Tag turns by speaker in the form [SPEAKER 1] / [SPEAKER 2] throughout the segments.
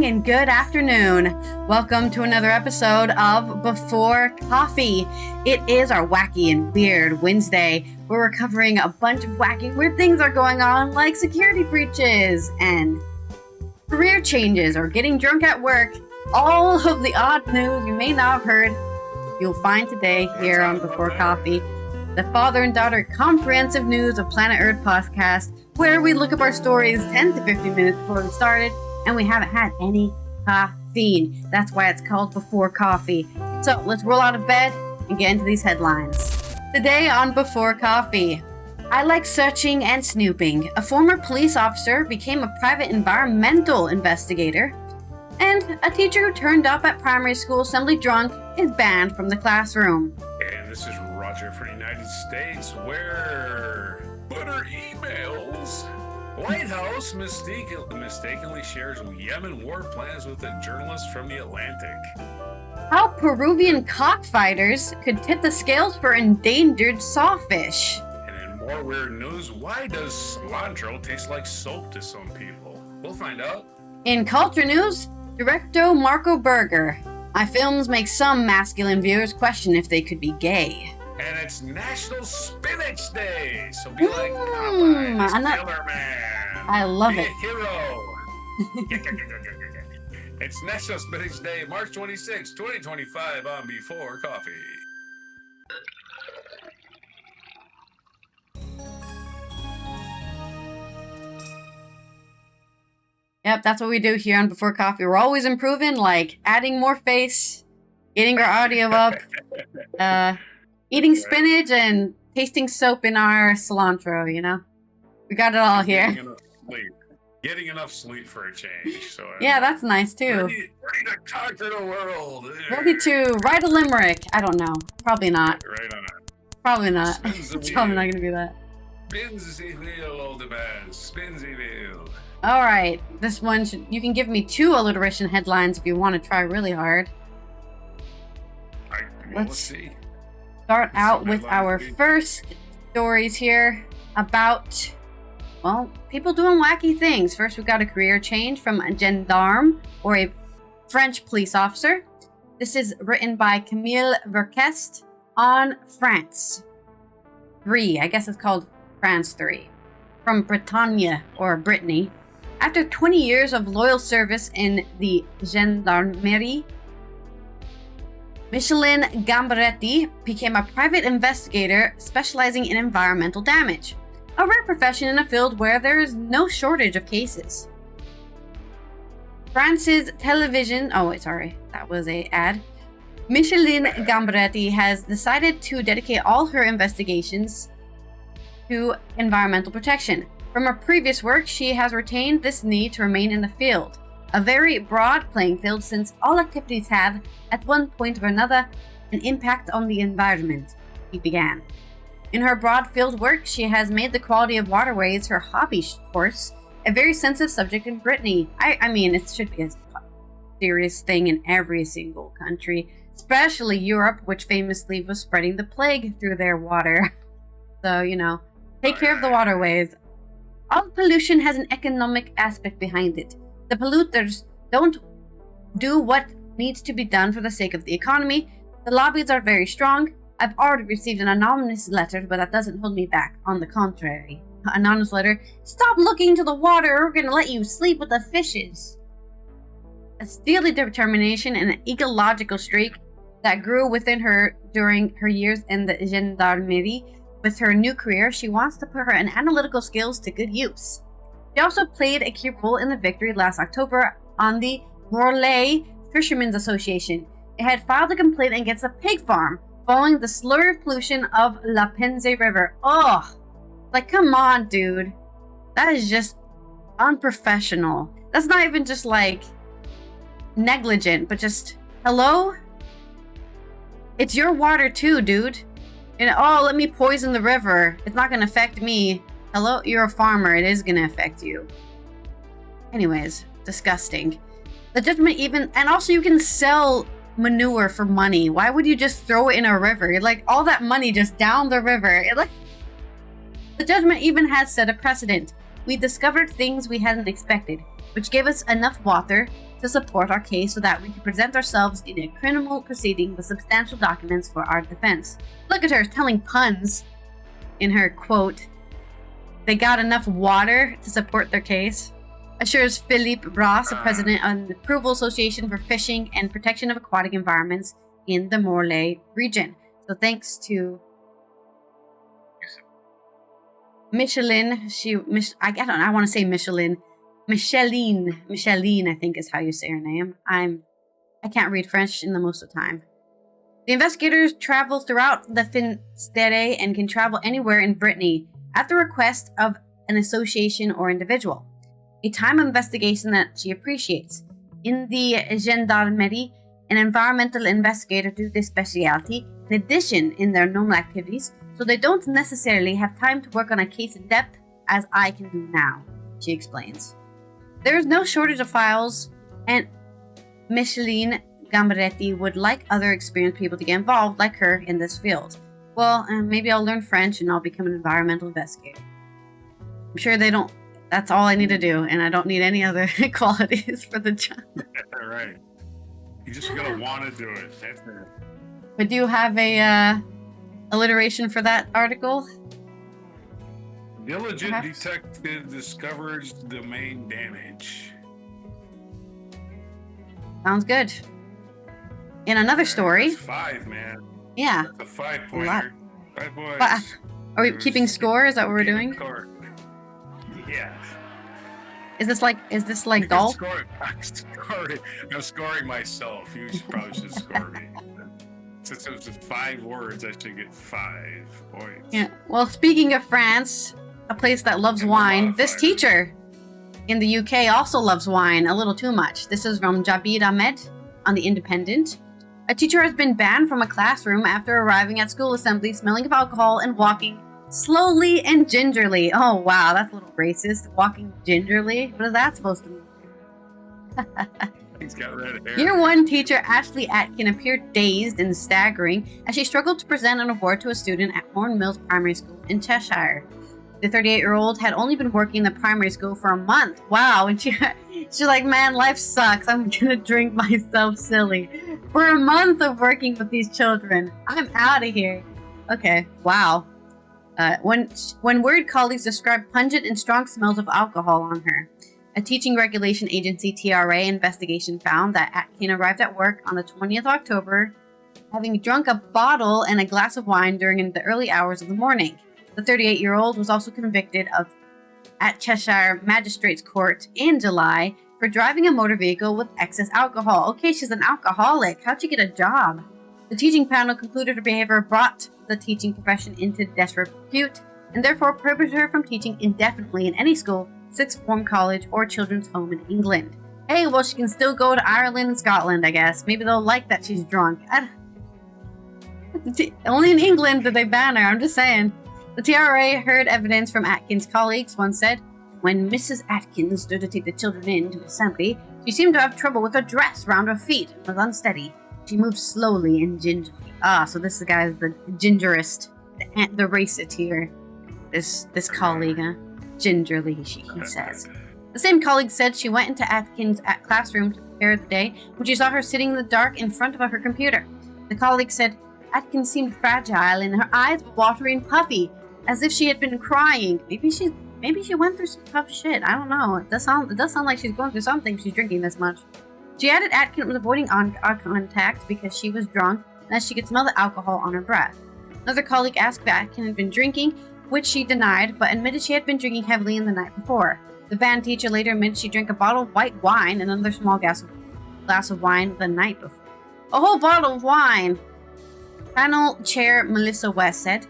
[SPEAKER 1] morning and good afternoon. Welcome to another episode of Before Coffee. It is our wacky and weird Wednesday, where we're covering a bunch of wacky weird things are going on, like security breaches and career changes or getting drunk at work. All of the odd news you may not have heard, you'll find today here on Before Coffee, the father and daughter comprehensive news of Planet Earth podcast, where we look up our stories 10 to 15 minutes before we started, and we haven't had any caffeine. That's why it's called Before Coffee. So let's roll out of bed and get into these headlines. Today on Before Coffee, I like searching and snooping. A former police officer became a private environmental investigator. And a teacher who turned up at primary school assembly drunk is banned from the classroom.
[SPEAKER 2] And this is Roger for the United States, where butter emails. White House mistakenly shares Yemen War plans with a journalist from the Atlantic.
[SPEAKER 1] How Peruvian cockfighters could tip the scales for endangered sawfish.
[SPEAKER 2] And in more weird news, why does cilantro taste like soap to some people? We'll find out.
[SPEAKER 1] In culture news, director Marco Berger. My films make some masculine viewers question if they could be gay.
[SPEAKER 2] And it's National Spinach Day, so be like Popeye, this killer man.
[SPEAKER 1] I love
[SPEAKER 2] be
[SPEAKER 1] it.
[SPEAKER 2] A hero. It's National Spinach Day, March 26, 2025 on Before Coffee.
[SPEAKER 1] Yep, that's what we do here on Before Coffee. We're always improving, like adding more face, getting our audio up, eating spinach, and tasting soap in our cilantro, you know? We got it all here.
[SPEAKER 2] Getting enough sleep for a change. So
[SPEAKER 1] yeah, that's nice too.
[SPEAKER 2] Ready to conquer the world.
[SPEAKER 1] Ready to write a limerick. I don't know. Probably not.
[SPEAKER 2] Right on it.
[SPEAKER 1] Probably not. It's probably not going to be that.
[SPEAKER 2] Spins the wheel, old man. Spins the wheel.
[SPEAKER 1] All right, this one, you can give me 2 alliteration headlines if you want to try really hard.
[SPEAKER 2] Let's see.
[SPEAKER 1] Start out with our first stories here about, well, people doing wacky things. First, we've got a career change from a gendarme, or a French police officer. This is written by Camille Verquest on France 3. I guess it's called France 3. From Bretagne, or Brittany. After 20 years of loyal service in the gendarmerie, Micheline Gambaretti became a private investigator specializing in environmental damage, a rare profession in a field where there is no shortage of cases. France's television, that was an ad. Micheline Gambaretti has decided to dedicate all her investigations to environmental protection. From her previous work, she has retained this need to remain in the field, a very broad playing field since all activities have, at one point or another, an impact on the environment, he began. In her broad field work, she has made the quality of waterways her hobby horse, a very sensitive subject in Brittany. I mean, it should be a serious thing in every single country, especially Europe, which famously was spreading the plague through their water. So, you know, take care of the waterways. All pollution has an economic aspect behind it. The polluters don't do what needs to be done for the sake of the economy. The lobbies are very strong. I've already received an anonymous letter, but that doesn't hold me back. On the contrary. Anonymous letter. Stop looking to the water, or we're going to let you sleep with the fishes. A steely determination and an ecological streak that grew within her during her years in the gendarmerie. With her new career, she wants to put her analytical skills to good use. She also played a key role in the victory last October on the Morlaix Fishermen's Association. It had filed a complaint against a pig farm following the slurry of pollution of La Penze River. Oh, like, come on, dude. That is just unprofessional. That's not even just, like, negligent, but just, hello? It's your water too, dude. And, let me poison the river. It's not going to affect me. Hello? You're a farmer. It is going to affect you. Anyways, disgusting. The judgment even... And also you can sell manure for money. Why would you just throw it in a river? Like, all that money just down the river. The judgment even has set a precedent. We discovered things we hadn't expected. which gave us enough water to support our case so that we could present ourselves in a criminal proceeding with substantial documents for our defense. Look at her telling puns in her quote. They got enough water to support their case. Assures Philippe Brass, the president of the Approval Association for Fishing and Protection of Aquatic Environments in the Morlaix region. So thanks to Micheline, I want to say Micheline. Micheline, I think is how you say her name. I can't read French in the most of the time. The investigators travel throughout the Finistère and can travel anywhere in Brittany at the request of an association or individual. A time of investigation that she appreciates. In the gendarmerie, an environmental investigator do this specialty in addition in their normal activities, so they don't necessarily have time to work on a case in depth as I can do now, she explains. There is no shortage of files, and Micheline Gambaretti would like other experienced people to get involved like her in this field. Well, maybe I'll learn French and I'll become an environmental investigator. I'm sure they don't. That's all I need to do, and I don't need any other qualities for the job.
[SPEAKER 2] Right. You just gotta want to do it. That's it.
[SPEAKER 1] But do you have a alliteration for that article?
[SPEAKER 2] Diligent
[SPEAKER 1] Perhaps?
[SPEAKER 2] detective discovers domain damage.
[SPEAKER 1] Sounds good. In another story.
[SPEAKER 2] That's 5, man.
[SPEAKER 1] Yeah.
[SPEAKER 2] That's a 5-pointer. 5 points.
[SPEAKER 1] But, are we keeping score? Is that what we're doing?
[SPEAKER 2] Score. Yeah.
[SPEAKER 1] Is this like golf?
[SPEAKER 2] I'm scoring myself. You probably should score me. Since it was 5 words, I should get 5 points.
[SPEAKER 1] Yeah. Well, speaking of France, a place that loves wine, this teacher in the UK also loves wine a little too much. This is from Jabir Ahmed on The Independent. A teacher has been banned from a classroom after arriving at school assembly smelling of alcohol and walking slowly and gingerly. Oh, wow, that's a little racist. Walking gingerly? What is that supposed to mean?
[SPEAKER 2] He's got red hair.
[SPEAKER 1] Year 1 teacher Ashley Atkin appeared dazed and staggering as she struggled to present an award to a student at Horn Mills Primary School in Cheshire. The 38-year-old had only been working in the primary school for a month. Wow, and she's like, man, life sucks. I'm gonna drink myself silly. For a month of working with these children. I'm out of here. Okay, wow. When worried colleagues described pungent and strong smells of alcohol on her. A teaching regulation agency TRA investigation found that Atkin arrived at work on the 20th of October, having drunk a bottle and a glass of wine during the early hours of the morning. The 38-year-old was also convicted at Cheshire Magistrates Court in July for driving a motor vehicle with excess alcohol. Okay, she's an alcoholic. How'd she get a job? The teaching panel concluded her behavior brought the teaching profession into disrepute and therefore prohibited her from teaching indefinitely in any school, sixth form, college, or children's home in England. Hey, well, she can still go to Ireland and Scotland, I guess. Maybe they'll like that she's drunk. Only in England did they ban her, I'm just saying. The TRA heard evidence from Atkins' colleagues. One said, when Mrs. Atkins stood to take the children into assembly, she seemed to have trouble with her dress round her feet and was unsteady. She moved slowly and gingerly. Ah, so this guy is the gingerist, the racist here. This colleague, huh? Gingerly, he says. The same colleague said she went into Atkins' classroom to prepare the day when she saw her sitting in the dark in front of her computer. The colleague said Atkins seemed fragile and her eyes were watery and puffy, as if she had been crying. Maybe she went through some tough shit. I don't know. It does sound like she's going through something. She's drinking this much. She added Atkins was avoiding eye contact because she was drunk and that she could smell the alcohol on her breath. Another colleague asked if Atkins had been drinking, which she denied, but admitted she had been drinking heavily in the night before. The band teacher later admitted she drank a bottle of white wine and another small glass of wine the night before. A whole bottle of wine! Panel chair Melissa West said,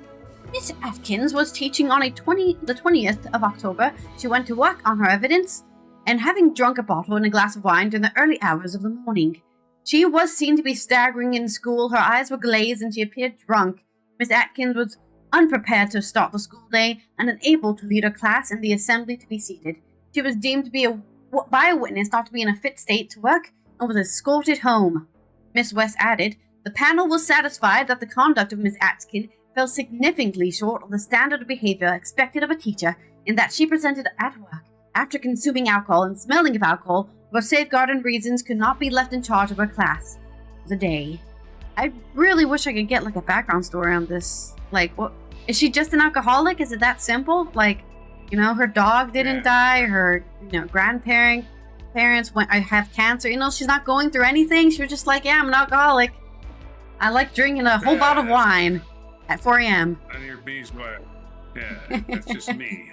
[SPEAKER 1] Miss Atkins was teaching on the 20th of October. She went to work on her evidence and having drunk a bottle and a glass of wine during the early hours of the morning. She was seen to be staggering in school. Her eyes were glazed and she appeared drunk. Miss Atkins was unprepared to start the school day and unable to lead her class in the assembly to be seated. She was deemed to be by a witness not to be in a fit state to work and was escorted home. Miss West added, the panel was satisfied that the conduct of Miss Atkins fell significantly short of the standard of behavior expected of a teacher in that she presented at work after consuming alcohol and smelling of alcohol, for safeguarding reasons, could not be left in charge of her class for the day. I really wish I could get like a background story on this. Like, what is she just an alcoholic? Is it that simple? Like, you know, her dog didn't die, her grandparents went I have cancer. You know, she's not going through anything. She was just like, yeah, I'm an alcoholic. I like drinking a whole bottle of wine at 4 a.m.
[SPEAKER 2] None of your bees wet. Yeah, that's just me.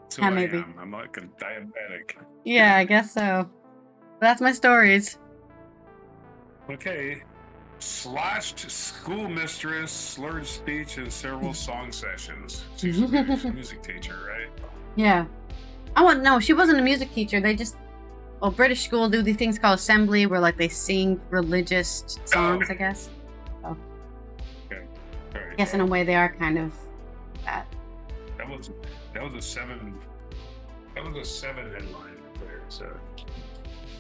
[SPEAKER 2] That's who
[SPEAKER 1] Yeah,
[SPEAKER 2] I
[SPEAKER 1] maybe.
[SPEAKER 2] am. I'm like a diabetic.
[SPEAKER 1] Yeah, I guess so. That's my stories.
[SPEAKER 2] Okay. Sloshed schoolmistress, slurred speech, and several song sessions. She's a music teacher, right?
[SPEAKER 1] Yeah. No, she wasn't a music teacher. They just, British school do these things called assembly where like they sing religious songs, I guess. So,
[SPEAKER 2] Okay. All right.
[SPEAKER 1] I guess in a way they are kind of that.
[SPEAKER 2] That was a 7. That was a 7 headline there. So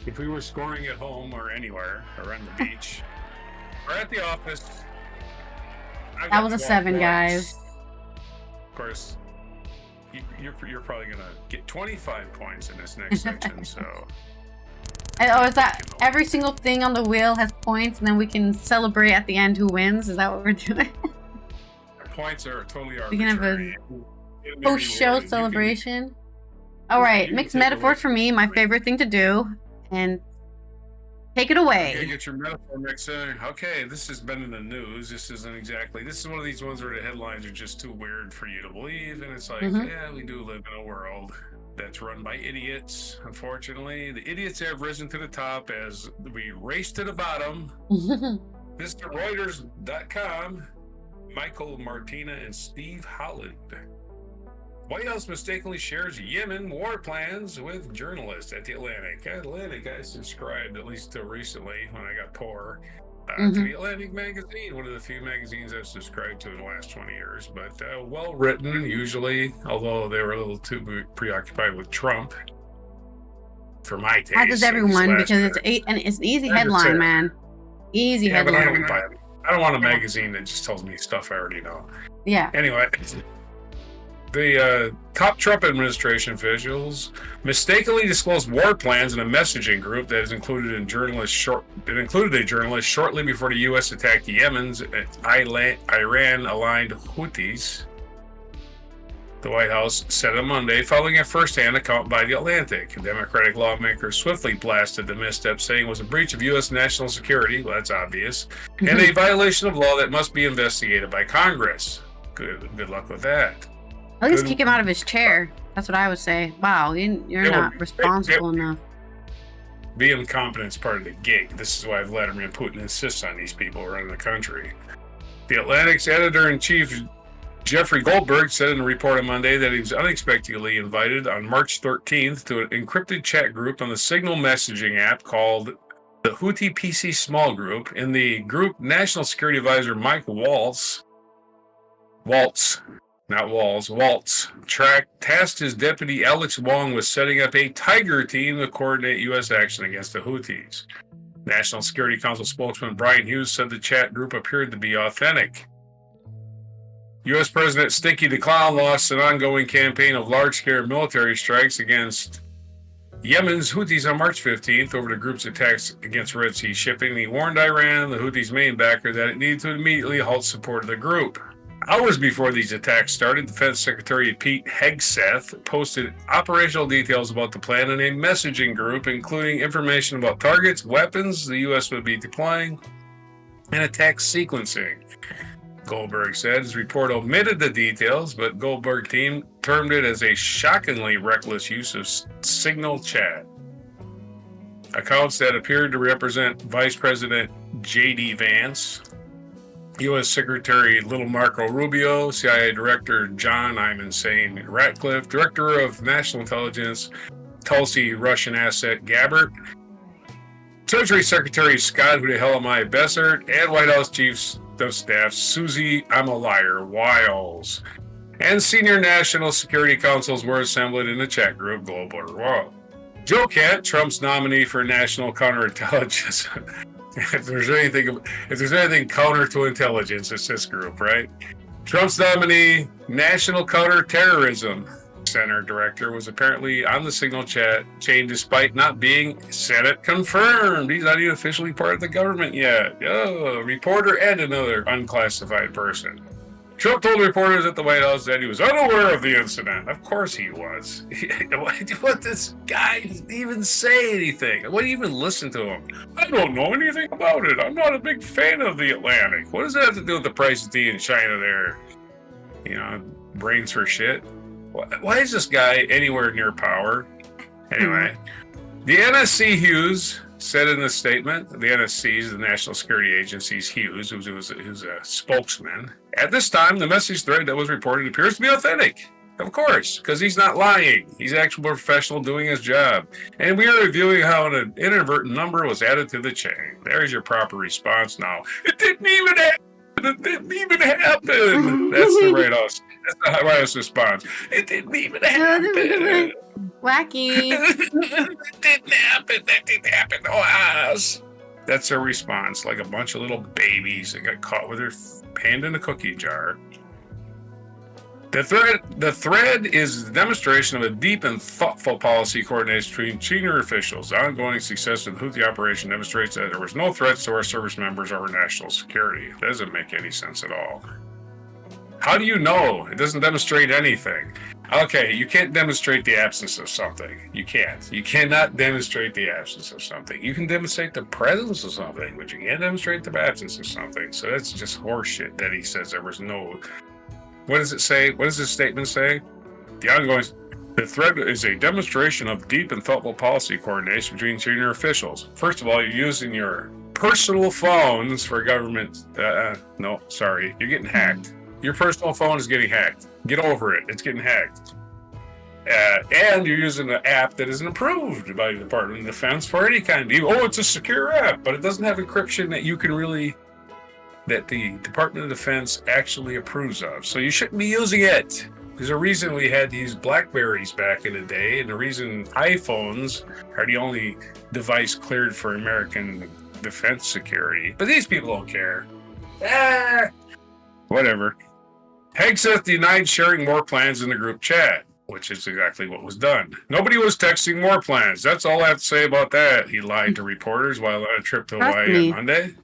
[SPEAKER 2] if we were scoring at home or anywhere or on the beach or at the office,
[SPEAKER 1] That was a 7, guys.
[SPEAKER 2] Of course, you're probably gonna get 25 points in this next section. So
[SPEAKER 1] Is that every single thing on the wheel has points, and then we can celebrate at the end who wins? Is that what we're doing?
[SPEAKER 2] points are totally
[SPEAKER 1] We can have
[SPEAKER 2] arbitrary.
[SPEAKER 1] a post-show celebration. All right, mixed metaphors for me, my favorite thing to do, and take it away.
[SPEAKER 2] Okay, get your metaphor mixer. Okay, this has been in the news. This is one of these ones where the headlines are just too weird for you to believe, and it's like, yeah, we do live in a world that's run by idiots. Unfortunately, the idiots have risen to the top as we race to the bottom. Mr. Reuters.com, Michael Martina and Steve Holland. White House mistakenly shares Yemen war plans with journalists at the Atlantic. I subscribed, at least till recently when I got poor, to the Atlantic magazine, one of the few magazines I've subscribed to in the last 20 years. But well written, usually, although they were a little too preoccupied with Trump for my taste.
[SPEAKER 1] As does everyone, because it's an easy headline, man. Easy headline.
[SPEAKER 2] But I don't buy it. I don't want a magazine that just tells me stuff I already know.
[SPEAKER 1] Yeah.
[SPEAKER 2] Anyway. The top Trump administration officials mistakenly disclosed war plans in a messaging group that included a journalist shortly before the U.S. attacked Yemen's Iran-aligned Houthis. The White House said on Monday, following a first-hand account by The Atlantic. Democratic lawmakers swiftly blasted the misstep, saying it was a breach of U.S. national security, well, that's obvious, and a violation of law that must be investigated by Congress. Good luck with that.
[SPEAKER 1] At least kick him out of his chair. That's what I would say. Wow, you're not responsible enough.
[SPEAKER 2] Being incompetent is part of the gig. This is why Vladimir Putin insists on these people running the country. The Atlantic's editor-in-chief, Jeffrey Goldberg, said in a report on Monday that he was unexpectedly invited on March 13th to an encrypted chat group on the Signal messaging app called the Houthi PC Small Group. In the group, National Security Advisor Mike Waltz tasked his deputy Alex Wong with setting up a Tiger team to coordinate U.S. action against the Houthis. National Security Council spokesman Brian Hughes said the chat group appeared to be authentic. U.S. President Stinky the Clown launched an ongoing campaign of large-scale military strikes against Yemen's Houthis on March 15th over the group's attacks against Red Sea shipping. He warned Iran, the Houthis' main backer, that it needed to immediately halt support of the group. Hours before these attacks started, Defense Secretary Pete Hegseth posted operational details about the plan in a messaging group, including information about targets, weapons the U.S. would be deploying, and attack sequencing. Goldberg said his report omitted the details, but Goldberg team termed it as a shockingly reckless use of Signal chat. Accounts that appeared to represent Vice President J.D. Vance, U.S. Secretary Little Marco Rubio, CIA Director John I'm Insane Ratcliffe, Director of National Intelligence Tulsi Russian asset Gabbard, Treasury Secretary Scott Who the Hell Am I Bessert, and White House Chief of Staff Susie I'm a Liar Wiles. And senior national security councils were assembled in the chat group Global World. Joe Cat, Trump's nominee for national counterintelligence. If there's anything counter to intelligence, it's this group, right? Trump's nominee, national counterterrorism. Center director was apparently on the signal chat chain despite not being Senate confirmed. He's not even officially part of the government yet. Oh, reporter and another unclassified person. Trump told reporters at the White House that he was unaware of the incident. Of course he was. Why do you want this guy to even say anything? Why do you even listen to him? I don't know anything about it. I'm not a big fan of the Atlantic. What does that have to do with the price of tea in China there? You know, brains for shit. Why is this guy anywhere near power? Anyway, the NSC Hughes said in a statement, the NSC is the National Security Agency's Hughes, who's a spokesman. At this time, the message thread that was reported appears to be authentic. Of course, because he's not lying. He's an actual professional doing his job. And we are reviewing how an inadvertent number was added to the chain. There's your proper response now. It didn't even happen. It didn't even happen. That's the White House. That's the White House response. It didn't even happen.
[SPEAKER 1] Wacky.
[SPEAKER 2] It didn't happen. That didn't happen to us. That's their response, like a bunch of little babies that got caught with their hand in a cookie jar. The thread is the demonstration of a deep and thoughtful policy coordination between senior officials. The ongoing success of the Houthi operation demonstrates that there was no threats to our service members or national security. That doesn't make any sense at all. How do you know? It doesn't demonstrate anything. Okay, you can't demonstrate the absence of something. You can't. You cannot demonstrate the absence of something. You can demonstrate the presence of something, but you can't demonstrate the absence of something. So that's just horseshit that he says there was no... What does it say? What does this statement say? The thread is a demonstration of deep and thoughtful policy coordination between senior officials. First of all, you're using your personal phones for government... no, sorry. You're getting hacked. Your personal phone is getting hacked. Get over it. It's getting hacked. And you're using an app that isn't approved by the Department of Defense for any kind of... Oh, it's a secure app, but it doesn't have encryption that you can really... that the Department of Defense actually approves of. So you shouldn't be using it. There's a reason we had these Blackberries back in the day, and the reason iPhones are the only device cleared for American defense security. But these people don't care. Whatever. Hegseth denied sharing more plans in the group chat, which is exactly what was done. Nobody was texting more plans. That's all I have to say about that. He lied to reporters while on a trip to Hawaii on Monday.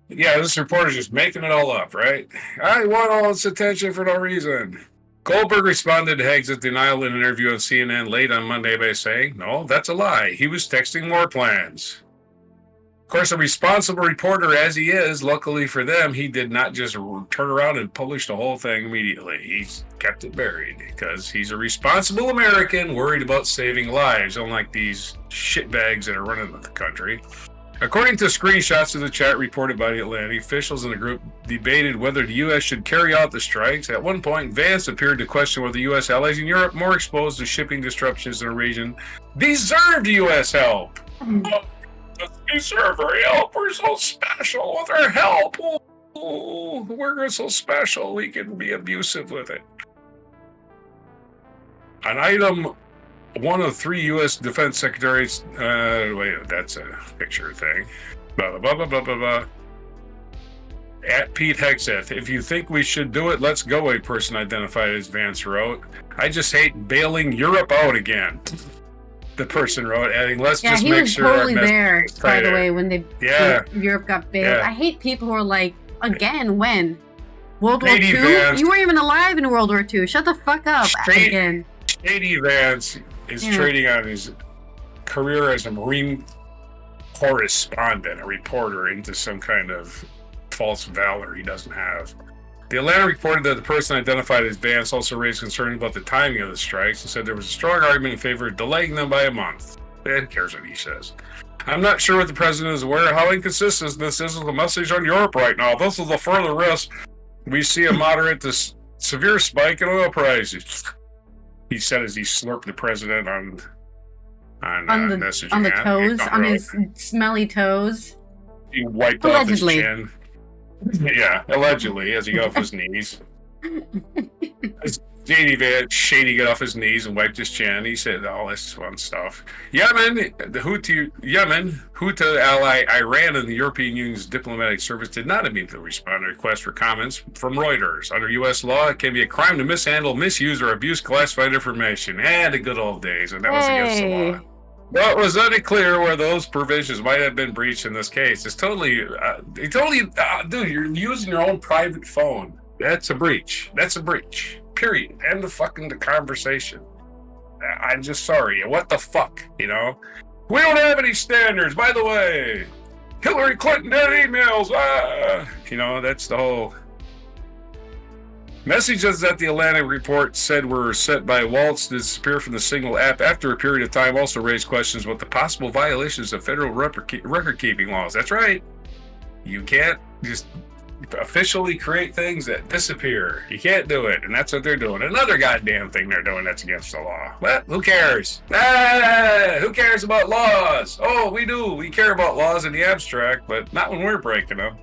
[SPEAKER 2] Yeah, this reporter's just making it all up, right? I want all this attention for no reason. Goldberg responded to Hegseth's denial in an interview on CNN late on Monday by saying, no, that's a lie. He was texting more plans. Of course, a responsible reporter as he is, luckily for them, he did not just turn around and publish the whole thing immediately. He kept it buried because he's a responsible American worried about saving lives, unlike these shitbags that are running the country. According to screenshots of the chat reported by the Atlantic, officials in the group debated whether the U.S. should carry out the strikes. At one point, Vance appeared to question whether U.S. allies in Europe, more exposed to shipping disruptions in the region, deserved U.S. help. Deserve our help. We're so special with our help. Oh, we're so special. We can be abusive with it. An item... One of 3 U.S. defense secretaries... wait, that's a picture thing. Blah, blah, blah, blah, blah, blah. At Pete Hegseth, if you think we should do it, let's go, a person identified as Vance wrote. I just hate bailing Europe out again. The person wrote, adding, let's just make sure...
[SPEAKER 1] Yeah, he was totally there, by the way, when Europe got bailed.
[SPEAKER 2] Yeah.
[SPEAKER 1] I hate people who are like, again, when? World War
[SPEAKER 2] Shady
[SPEAKER 1] II?
[SPEAKER 2] Vance.
[SPEAKER 1] You weren't even alive in World War II. Shut the fuck up again.
[SPEAKER 2] Shady Vance is trading on his career as a Marine correspondent, a reporter, into some kind of false valor he doesn't have. The Atlantic reported that the person identified as Vance also raised concern about the timing of the strikes and said there was a strong argument in favor of delaying them by a month. Who cares what he says? I'm not sure what the president is aware of how inconsistent this is with the message on Europe right now. This is a further risk. We see a moderate to severe spike in oil prices. He said as he slurped the president on the messaging
[SPEAKER 1] on the
[SPEAKER 2] app.
[SPEAKER 1] toes, on his smelly toes.
[SPEAKER 2] He wiped off his chin. Yeah, allegedly, as he got off his knees. Shady got off his knees and wiped his chin. He said all this fun stuff. Yemen Houthi ally Iran and the European Union's diplomatic service did not immediately respond to requests for comments from Reuters. Under U.S. law, it can be a crime to mishandle, misuse, or abuse classified information. The good old days, and that was against the law. Well, it was unclear where those provisions might have been breached in this case. It's totally, dude, you're using your own private phone. That's a breach. Period. End of fucking the conversation. I'm just sorry. What the fuck, We don't have any standards. By the way, Hillary Clinton had emails. That's the whole... Messages that the Atlantic report said were sent by Waltz to disappear from the Signal app after a period of time also raised questions about the possible violations of federal record-keeping laws. That's right. You can't just officially create things that disappear. You can't do it, and that's what they're doing. Another goddamn thing they're doing that's against the law. Well, who cares? Who cares about laws? Oh, we do. We care about laws in the abstract, but not when we're breaking them.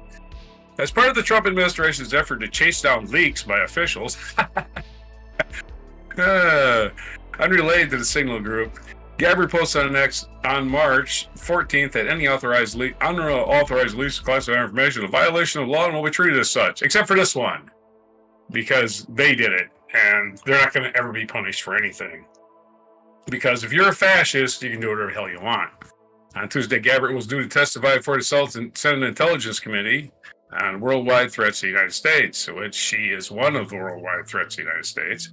[SPEAKER 2] As part of the Trump administration's effort to chase down leaks by officials, unrelated to the Signal Group, Gabbard posted on X on March 14th that any unauthorized leaks of classified information is a violation of law and will be treated as such, except for this one, because they did it, and they're not going to ever be punished for anything. Because if you're a fascist, you can do whatever the hell you want. On Tuesday, Gabbard was due to testify before the Senate Intelligence Committee on worldwide threats to the United States, which she is one of the worldwide threats to the United States.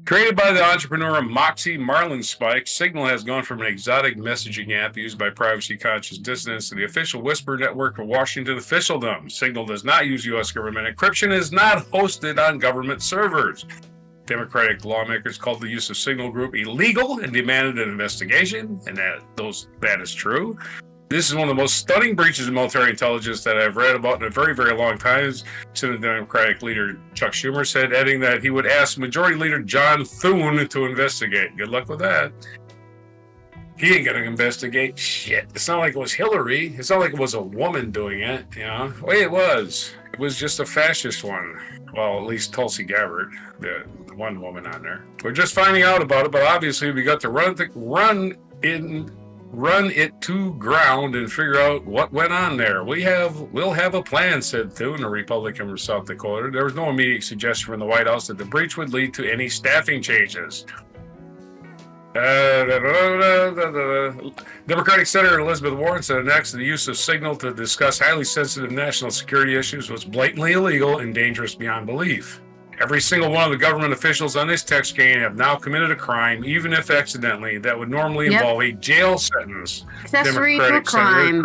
[SPEAKER 2] Created by the entrepreneur Moxie Marlinspike, Signal has gone from an exotic messaging app used by privacy-conscious dissidents to the official whisper network of Washington officialdom. Signal does not use U.S. government encryption and is not hosted on government servers. Democratic lawmakers called the use of Signal Group illegal and demanded an investigation, and that is true. This is one of the most stunning breaches of military intelligence that I've read about in a very, very long time, Senate Democratic leader Chuck Schumer said, adding that he would ask Majority Leader John Thune to investigate. Good luck with that. He ain't going to investigate shit. It's not like it was Hillary. It's not like it was a woman doing it, The way it was just a fascist one. Well, at least Tulsi Gabbard, the one woman on there. We're just finding out about it, but obviously we got to run it to ground and figure out what went on there. We'll have a plan, said Thune, a Republican from South Dakota. There was no immediate suggestion from the White House that the breach would lead to any staffing changes. Democratic Senator Elizabeth Warren said next the use of Signal to discuss highly sensitive national security issues was blatantly illegal and dangerous beyond belief. Every single one of the government officials on this text chain have now committed a crime, even if accidentally, that would normally involve a jail sentence.
[SPEAKER 1] Accessory to a crime.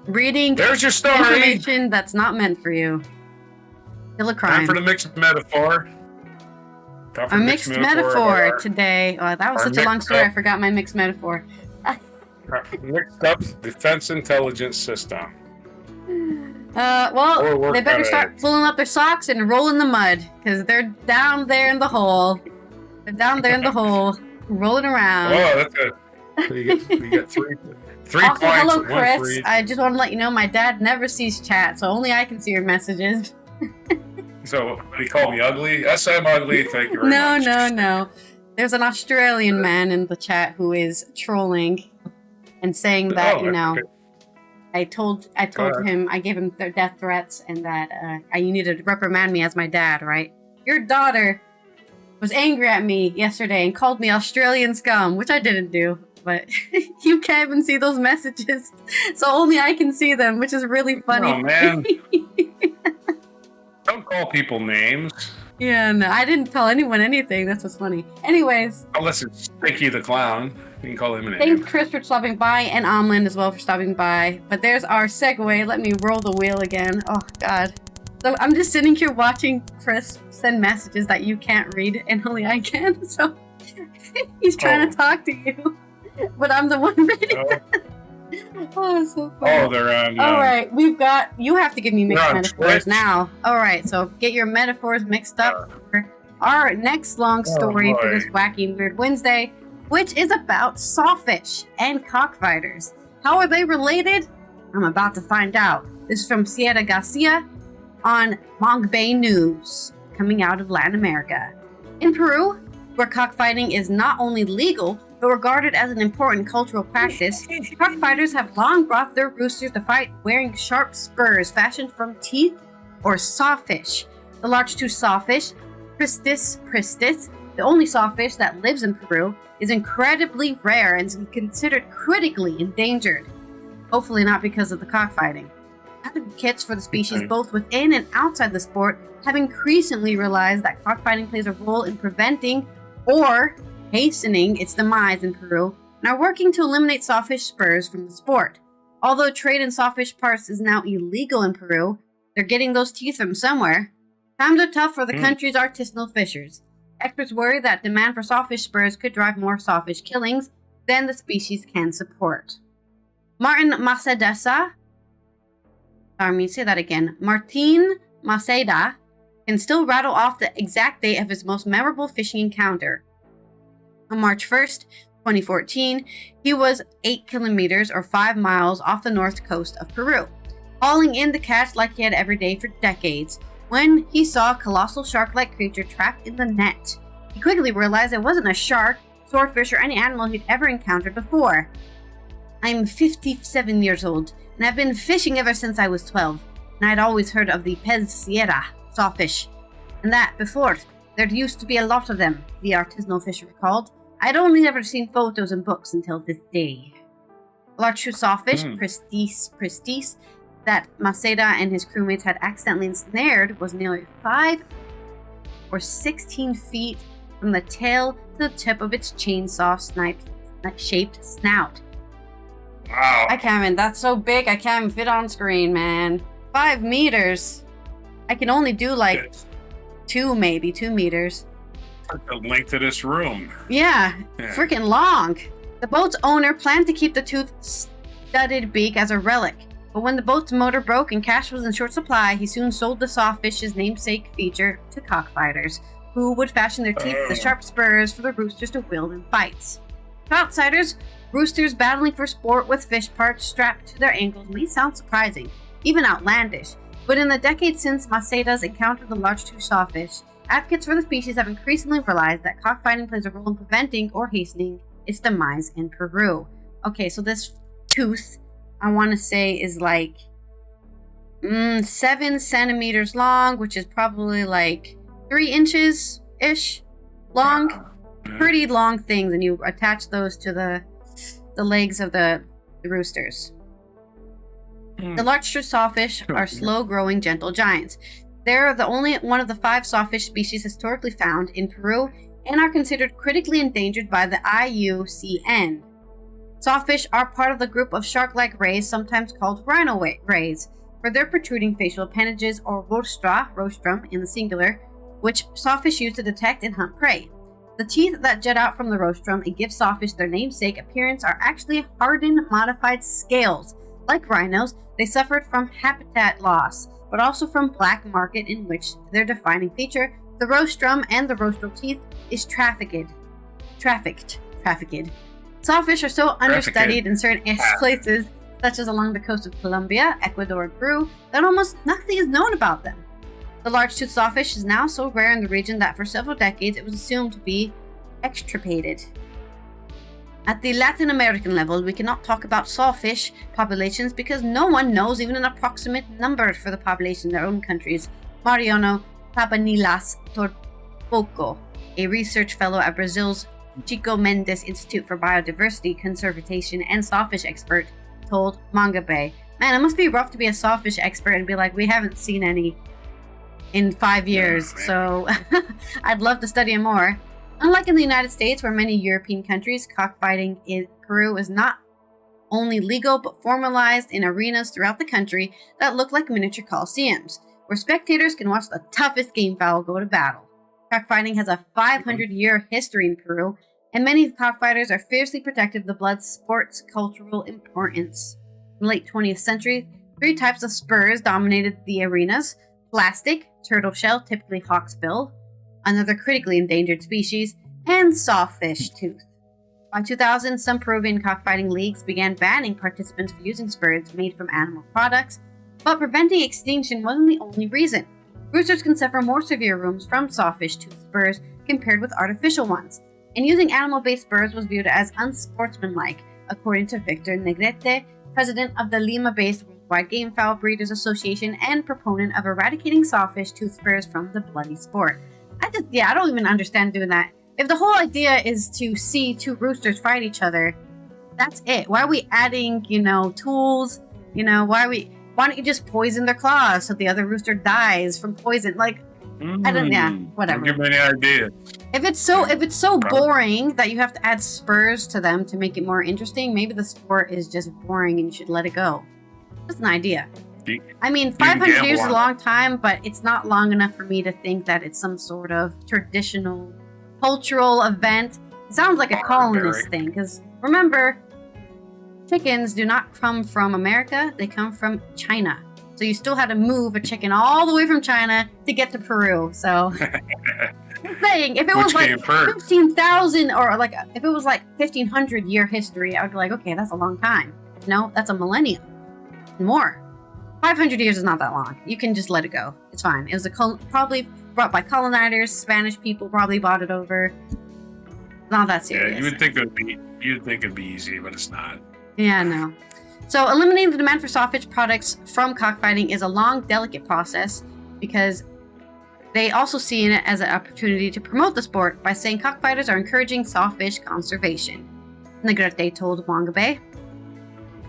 [SPEAKER 1] Reading
[SPEAKER 2] There's your story.
[SPEAKER 1] Information that's not meant for you. Still a crime.
[SPEAKER 2] Time for the mixed metaphor.
[SPEAKER 1] A mixed metaphor today. Oh, that was such a long story. I forgot my mixed metaphor.
[SPEAKER 2] Mixed up defense intelligence system.
[SPEAKER 1] Well, they better start pulling up their socks and rolling the mud, because they're down there in the hole. They're down there in the hole, rolling around.
[SPEAKER 2] Oh, that's good. So you get three
[SPEAKER 1] also,
[SPEAKER 2] points.
[SPEAKER 1] hello, Chris. I just want to let you know my dad never sees chat, so only I can see your messages.
[SPEAKER 2] So, he called me ugly? Yes, I'm ugly. Thank you very much.
[SPEAKER 1] No. There's an Australian man in the chat who is trolling and saying that, okay. I told him, I gave him death threats, and that you need to reprimand me as my dad, right? Your daughter was angry at me yesterday and called me Australian scum, which I didn't do, but you can't even see those messages, so only I can see them, which is really funny.
[SPEAKER 2] Oh, man. Don't call people names.
[SPEAKER 1] Yeah, no, I didn't tell anyone anything. That's what's funny. Anyways.
[SPEAKER 2] Unless it's Stinky the Clown. You can call him a name.
[SPEAKER 1] Thanks, Chris, for stopping by, and Omlin as well for stopping by. But there's our segue. Let me roll the wheel again. Oh, God. So I'm just sitting here watching Chris send messages that you can't read, and only I can. So he's trying to talk to you, but I'm the one reading. Oh, it's so funny.
[SPEAKER 2] Oh, they're on.
[SPEAKER 1] All right, you have to give me mixed metaphors now. All right, so get your metaphors mixed up for our next long story for this wacky and weird Wednesday, which is about sawfish and cockfighters. How are they related? I'm about to find out. This is from Sierra Garcia on Mongbay News, coming out of Latin America. In Peru, where cockfighting is not only legal, but regarded as an important cultural practice, cockfighters have long brought their roosters to fight wearing sharp spurs fashioned from teeth or sawfish. The large-toothed sawfish, Pristis pristis, the only sawfish that lives in Peru, is incredibly rare and is considered critically endangered. Hopefully not because of the cockfighting. Advocates for the species both within and outside the sport have increasingly realized that cockfighting plays a role in preventing or hastening its demise in Peru and are working to eliminate sawfish spurs from the sport. Although trade in sawfish parts is now illegal in Peru, they're getting those teeth from somewhere. Times are tough for the country's artisanal fishers. Experts worry that demand for sawfish spurs could drive more sawfish killings than the species can support. Martin Maceda can still rattle off the exact date of his most memorable fishing encounter. On March 1st, 2014, he was 8 kilometers or 5 miles off the north coast of Peru, hauling in the catch like he had every day for decades, when he saw a colossal shark-like creature trapped in the net. He quickly realized it wasn't a shark, swordfish, or any animal he'd ever encountered before. I'm 57 years old, and I've been fishing ever since I was 12, and I'd always heard of the pez sierra, sawfish, and that before there used to be a lot of them, the artisanal fisher recalled. I'd only ever seen photos in books until this day. A large sawfish, Pristis, that Maceda and his crewmates had accidentally ensnared was nearly 5 or 16 feet from the tail to the tip of its chainsaw-shaped snout.
[SPEAKER 2] Wow.
[SPEAKER 1] I can't even, that's so big, I can't even fit on screen, man. 5 meters. I can only do like 2 meters.
[SPEAKER 2] The length of this room.
[SPEAKER 1] Yeah. Freaking long. The boat's owner planned to keep the tooth-studded beak as a relic, but when the boat's motor broke and cash was in short supply, he soon sold the sawfish's namesake feature to cockfighters, who would fashion their teeth the sharp spurs for the roosters to wield in fights. To outsiders, roosters battling for sport with fish parts strapped to their ankles may sound surprising, even outlandish, but in the decades since Maceda's encountered the large-toothed sawfish, advocates for the species have increasingly realized that cockfighting plays a role in preventing or hastening its demise in Peru. Okay, so this tooth, I want to say, is like 7 centimeters long, which is probably like 3 inches-ish long. Pretty long things, and you attach those to the legs of the roosters. The large-toothed sawfish are slow-growing, gentle giants. They're the only one of the 5 sawfish species historically found in Peru and are considered critically endangered by the IUCN. Sawfish are part of the group of shark-like rays, sometimes called rhino rays, for their protruding facial appendages, or rostrum in the singular, which sawfish use to detect and hunt prey. The teeth that jut out from the rostrum and give sawfish their namesake appearance are actually hardened, modified scales. Like rhinos, they suffered from habitat loss, but also from black market, in which their defining feature, the rostrum and the rostral teeth, is trafficked. Sawfish are so understudied in certain places, such as along the coast of Colombia, Ecuador, and Peru, that almost nothing is known about them. The large-toothed sawfish is now so rare in the region that for several decades it was assumed to be extirpated. At the Latin American level, we cannot talk about sawfish populations because no one knows even an approximate number for the population in their own countries. Mariano Cabanilas Torpoco, a research fellow at Brazil's Chico Mendes Institute for Biodiversity, Conservation, and Sawfish expert, told Manga Bay, "Man, it must be rough to be a sawfish expert and be like, we haven't seen any in 5 years, so I'd love to study more." Unlike in the United States, where many European countries, cockfighting in Peru is not only legal but formalized in arenas throughout the country that look like miniature coliseums, where spectators can watch the toughest game fowl go to battle. Cockfighting has a 500-year history in Peru, and many cockfighters are fiercely protective of the blood sport's cultural importance. In the late 20th century, 3 types of spurs dominated the arenas: plastic, turtle shell, typically hawksbill, another critically endangered species, and sawfish tooth. By 2000, some Peruvian cockfighting leagues began banning participants for using spurs made from animal products, but preventing extinction wasn't the only reason. Roosters can suffer more severe wounds from sawfish tooth spurs compared with artificial ones, and using animal-based spurs was viewed as unsportsmanlike, according to Victor Negrete, president of the Lima-based Worldwide Game Fowl Breeders Association and proponent of eradicating sawfish tooth spurs from the bloody sport. I don't even understand doing that. If the whole idea is to see two roosters fight each other, that's it. Why are we adding, tools? Why don't you just poison their claws so the other rooster dies from poison? Whatever.
[SPEAKER 2] Don't give me any ideas.
[SPEAKER 1] If it's so boring that you have to add spurs to them to make it more interesting, maybe the sport is just boring and you should let it go. Just an idea. I mean, 500 years is a long time, but it's not long enough for me to think that it's some sort of traditional cultural event. It sounds like a colonist thing, because remember, chickens do not come from America, they come from China. So you still had to move a chicken all the way from China to get to Peru. So I'm saying, if it was like 15,000 or if it was like 1,500 year history, I would be like, okay, that's a long time. No, that's a millennium. More. 500 years is not that long. You can just let it go. It's fine. It was probably brought by colonizers. Spanish people probably bought it over. Not that serious.
[SPEAKER 2] Yeah, you'd think it'd be easy, but it's not.
[SPEAKER 1] Yeah, no. So eliminating the demand for sawfish products from cockfighting is a long, delicate process because they also see in it as an opportunity to promote the sport by saying cockfighters are encouraging sawfish conservation. Negrete told Wangabe.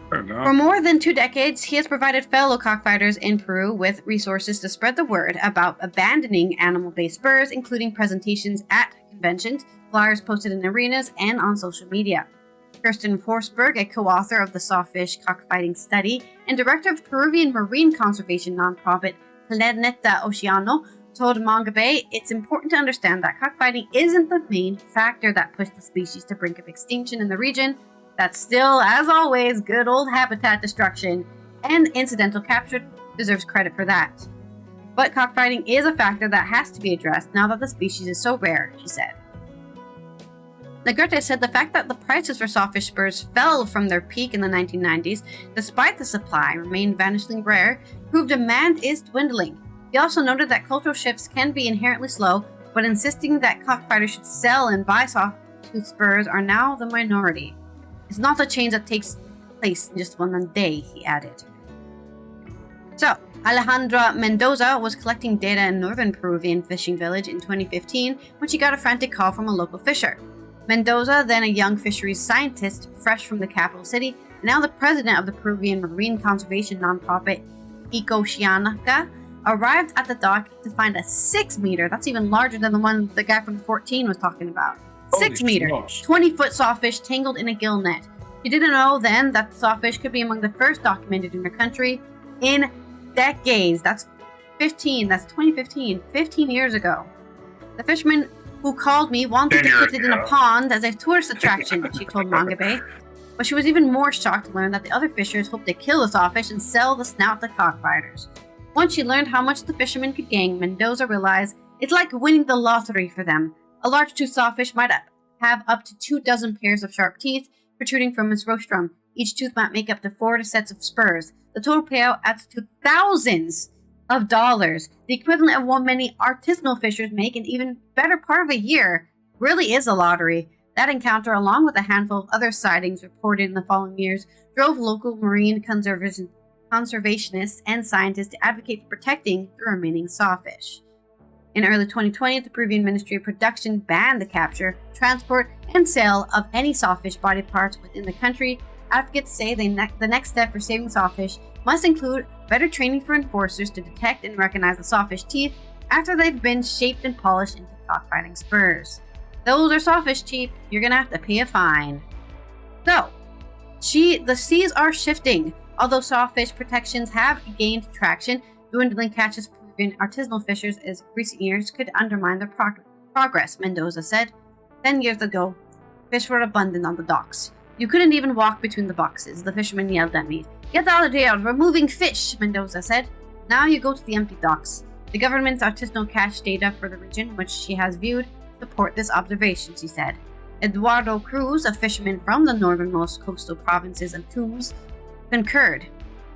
[SPEAKER 1] For more than 2 decades, he has provided fellow cockfighters in Peru with resources to spread the word about abandoning animal-based spurs, including presentations at conventions, flyers posted in arenas, and on social media. Kirsten Forsberg, a co-author of the Sawfish Cockfighting Study and director of Peruvian marine conservation nonprofit Planeta Oceano, told Mangabe it's important to understand that cockfighting isn't the main factor that pushed the species to brink of extinction in the region. That's still, as always, good old habitat destruction, and incidental capture deserves credit for that. But cockfighting is a factor that has to be addressed now that the species is so rare, she said. Negrete said the fact that the prices for sawfish spurs fell from their peak in the 1990s, despite the supply remained vanishingly rare, proved demand is dwindling. He also noted that cultural shifts can be inherently slow, but insisting that cockfighters should sell and buy sawtooth spurs are now the minority. It's not a change that takes place in just one day, he added. So, Alejandra Mendoza was collecting data in northern Peruvian fishing village in 2015 when she got a frantic call from a local fisher. Mendoza, then a young fisheries scientist fresh from the capital city, and now the president of the Peruvian marine conservation nonprofit Ecocianaca, arrived at the dock to find a 6-meter, that's even larger than the one the guy from 14 was talking about. 6-meter, 20-foot sawfish tangled in a gill net. She didn't know then that the sawfish could be among the first documented in her country in decades. That's 2015, 15 years ago. The fisherman who called me wanted to put it in a pond as a tourist attraction, she told Mangabe. But she was even more shocked to learn that the other fishers hoped to kill the sawfish and sell the snout to cockfighters. Once she learned how much the fishermen could gain, Mendoza realized it's like winning the lottery for them. A large tooth sawfish might have up to 24 pairs of sharp teeth protruding from its rostrum. Each tooth might make up to 4 sets of spurs. The total payout adds to thousands of dollars, the equivalent of what many artisanal fishers make in even better part of a year. Really is a lottery. That encounter, along with a handful of other sightings reported in the following years, drove local marine conservationists and scientists to advocate for protecting the remaining sawfish. In early 2020, the Peruvian Ministry of Production banned the capture, transport, and sale of any sawfish body parts within the country. Advocates say the next step for saving sawfish must include better training for enforcers to detect and recognize the sawfish teeth after they've been shaped and polished into cockfighting spurs. Those are sawfish cheap, you're gonna have to pay a fine. So, the seas are shifting. Although sawfish protections have gained traction, dwindling catches Peruvian artisanal fishers as recent years could undermine their progress, Mendoza said. 10 years ago, fish were abundant on the docks. You couldn't even walk between the boxes, the fishermen yelled at me. Get out of here, we're moving fish, Mendoza said. Now you go to the empty docks. The government's artisanal cache data for the region, which she has viewed, support this observation, she said. Eduardo Cruz, a fisherman from the northernmost coastal provinces of Tumbes, concurred.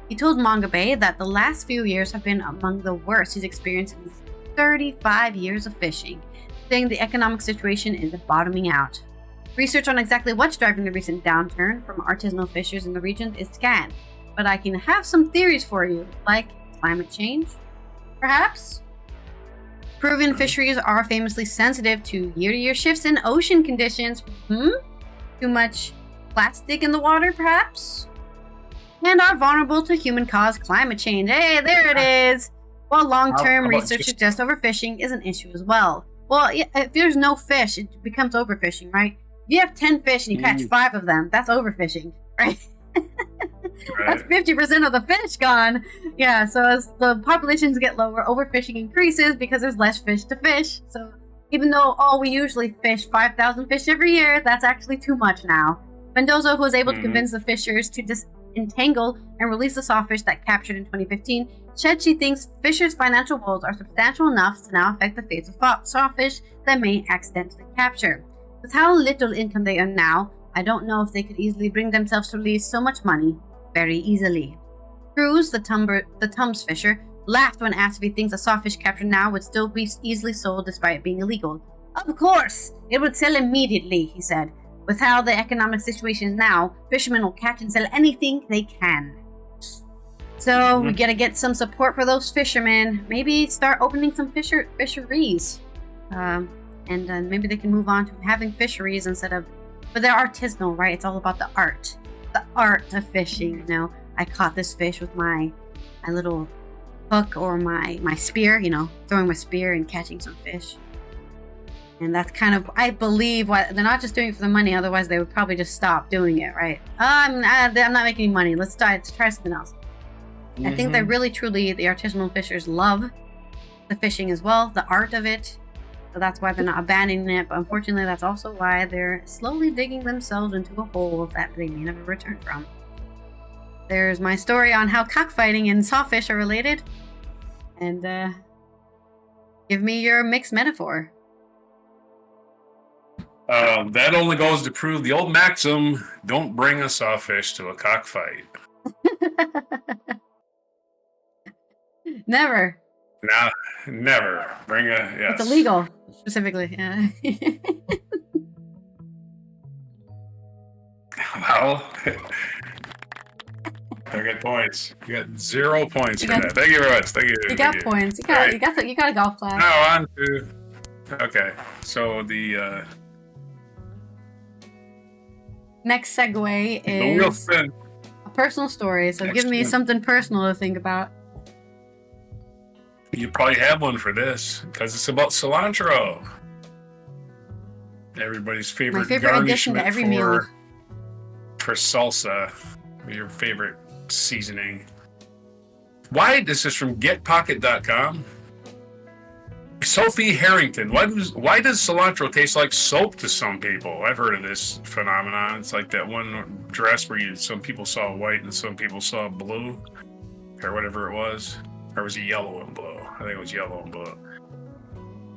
[SPEAKER 1] He told Mangabe that the last few years have been among the worst he's experienced in his 35 years of fishing. saying the economic situation is bottoming out. Research on exactly what's driving the recent downturn from artisanal fishers in the region is scant, but I can have some theories for you, like climate change, perhaps? Peruvian fisheries are famously sensitive to year-to-year shifts in ocean conditions. Too much plastic in the water, perhaps? And are vulnerable to human-caused climate change. Hey, there it is! While long-term research suggests overfishing is an issue as well. Well, if there's no fish, it becomes overfishing, right? If you have 10 fish and you catch 5 of them, that's overfishing, right? That's 50% of the fish gone. Yeah, so as the populations get lower, overfishing increases because there's less fish to fish. So even though, we usually fish 5,000 fish every year, that's actually too much now. Mendoza, who was able to convince the fishers to disentangle and release the sawfish that captured in 2015, said she thinks fishers' financial woes are substantial enough to now affect the fates of sawfish that may accidentally capture. With how little income they earn now, I don't know if they could easily bring themselves to release so much money very easily. Cruz, the Tums fisher, laughed when asked if he thinks a sawfish captured now would still be easily sold despite being illegal. Of course! It would sell immediately, he said. With how the economic situation is now, fishermen will catch and sell anything they can. So we gotta get some support for those fishermen. Maybe start opening some fisheries. And then maybe they can move on to having fisheries instead of... But they're artisanal, right? It's all about the art. The art of fishing, you know. I caught this fish with my little hook or my spear, you know, throwing my spear and catching some fish. And that's kind of, I believe, why they're not just doing it for the money. Otherwise, they would probably just stop doing it, right? I'm not making any money. Let's try something else. I think that really, truly, the artisanal fishers love the fishing as well, the art of it. So that's why they're not abandoning it. But unfortunately, that's also why they're slowly digging themselves into a hole that they may never return from. There's my story on how cockfighting and sawfish are related. And give me your mixed metaphor.
[SPEAKER 2] That only goes to prove the old maxim, don't bring a sawfish to a cockfight.
[SPEAKER 1] Never.
[SPEAKER 2] Nah, never. Bring a, yes.
[SPEAKER 1] It's illegal, specifically. Yeah.
[SPEAKER 2] Well, I get points. You got 0 points for that. Thank you very much. Thank you.
[SPEAKER 1] You got points. You got a golf class.
[SPEAKER 2] Now on to... Okay, so the...
[SPEAKER 1] Next segue is a personal story. So give me something personal to think about.
[SPEAKER 2] You probably have one for this because it's about cilantro. Everybody's favorite,
[SPEAKER 1] my favorite addition to every meal.
[SPEAKER 2] For salsa, your favorite seasoning. Why? This is from getpocket.com. Sophie Harrington. Why does cilantro taste like soap to some people? I've heard of this phenomenon. It's like that one dress where some people saw white and some people saw blue, or whatever it was. Or was it yellow and blue? I think it was yellow and blue.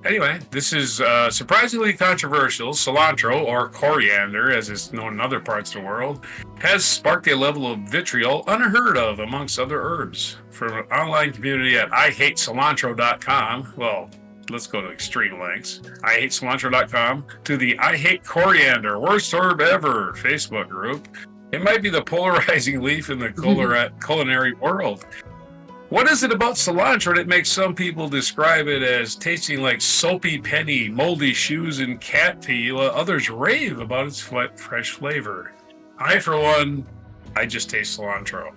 [SPEAKER 2] Anyway, this is surprisingly controversial. Cilantro, or coriander, as is known in other parts of the world, has sparked a level of vitriol unheard of amongst other herbs. From an online community at IHateCilantro.com, well, let's go to extreme lengths. IHateCilantro.com to the I Hate Coriander, worst herb ever Facebook group. It might be the polarizing leaf in the culinary world. What is it about cilantro that makes some people describe it as tasting like soapy penny, moldy shoes, and cat pee, while others rave about its fresh flavor? I, for one, I just taste cilantro.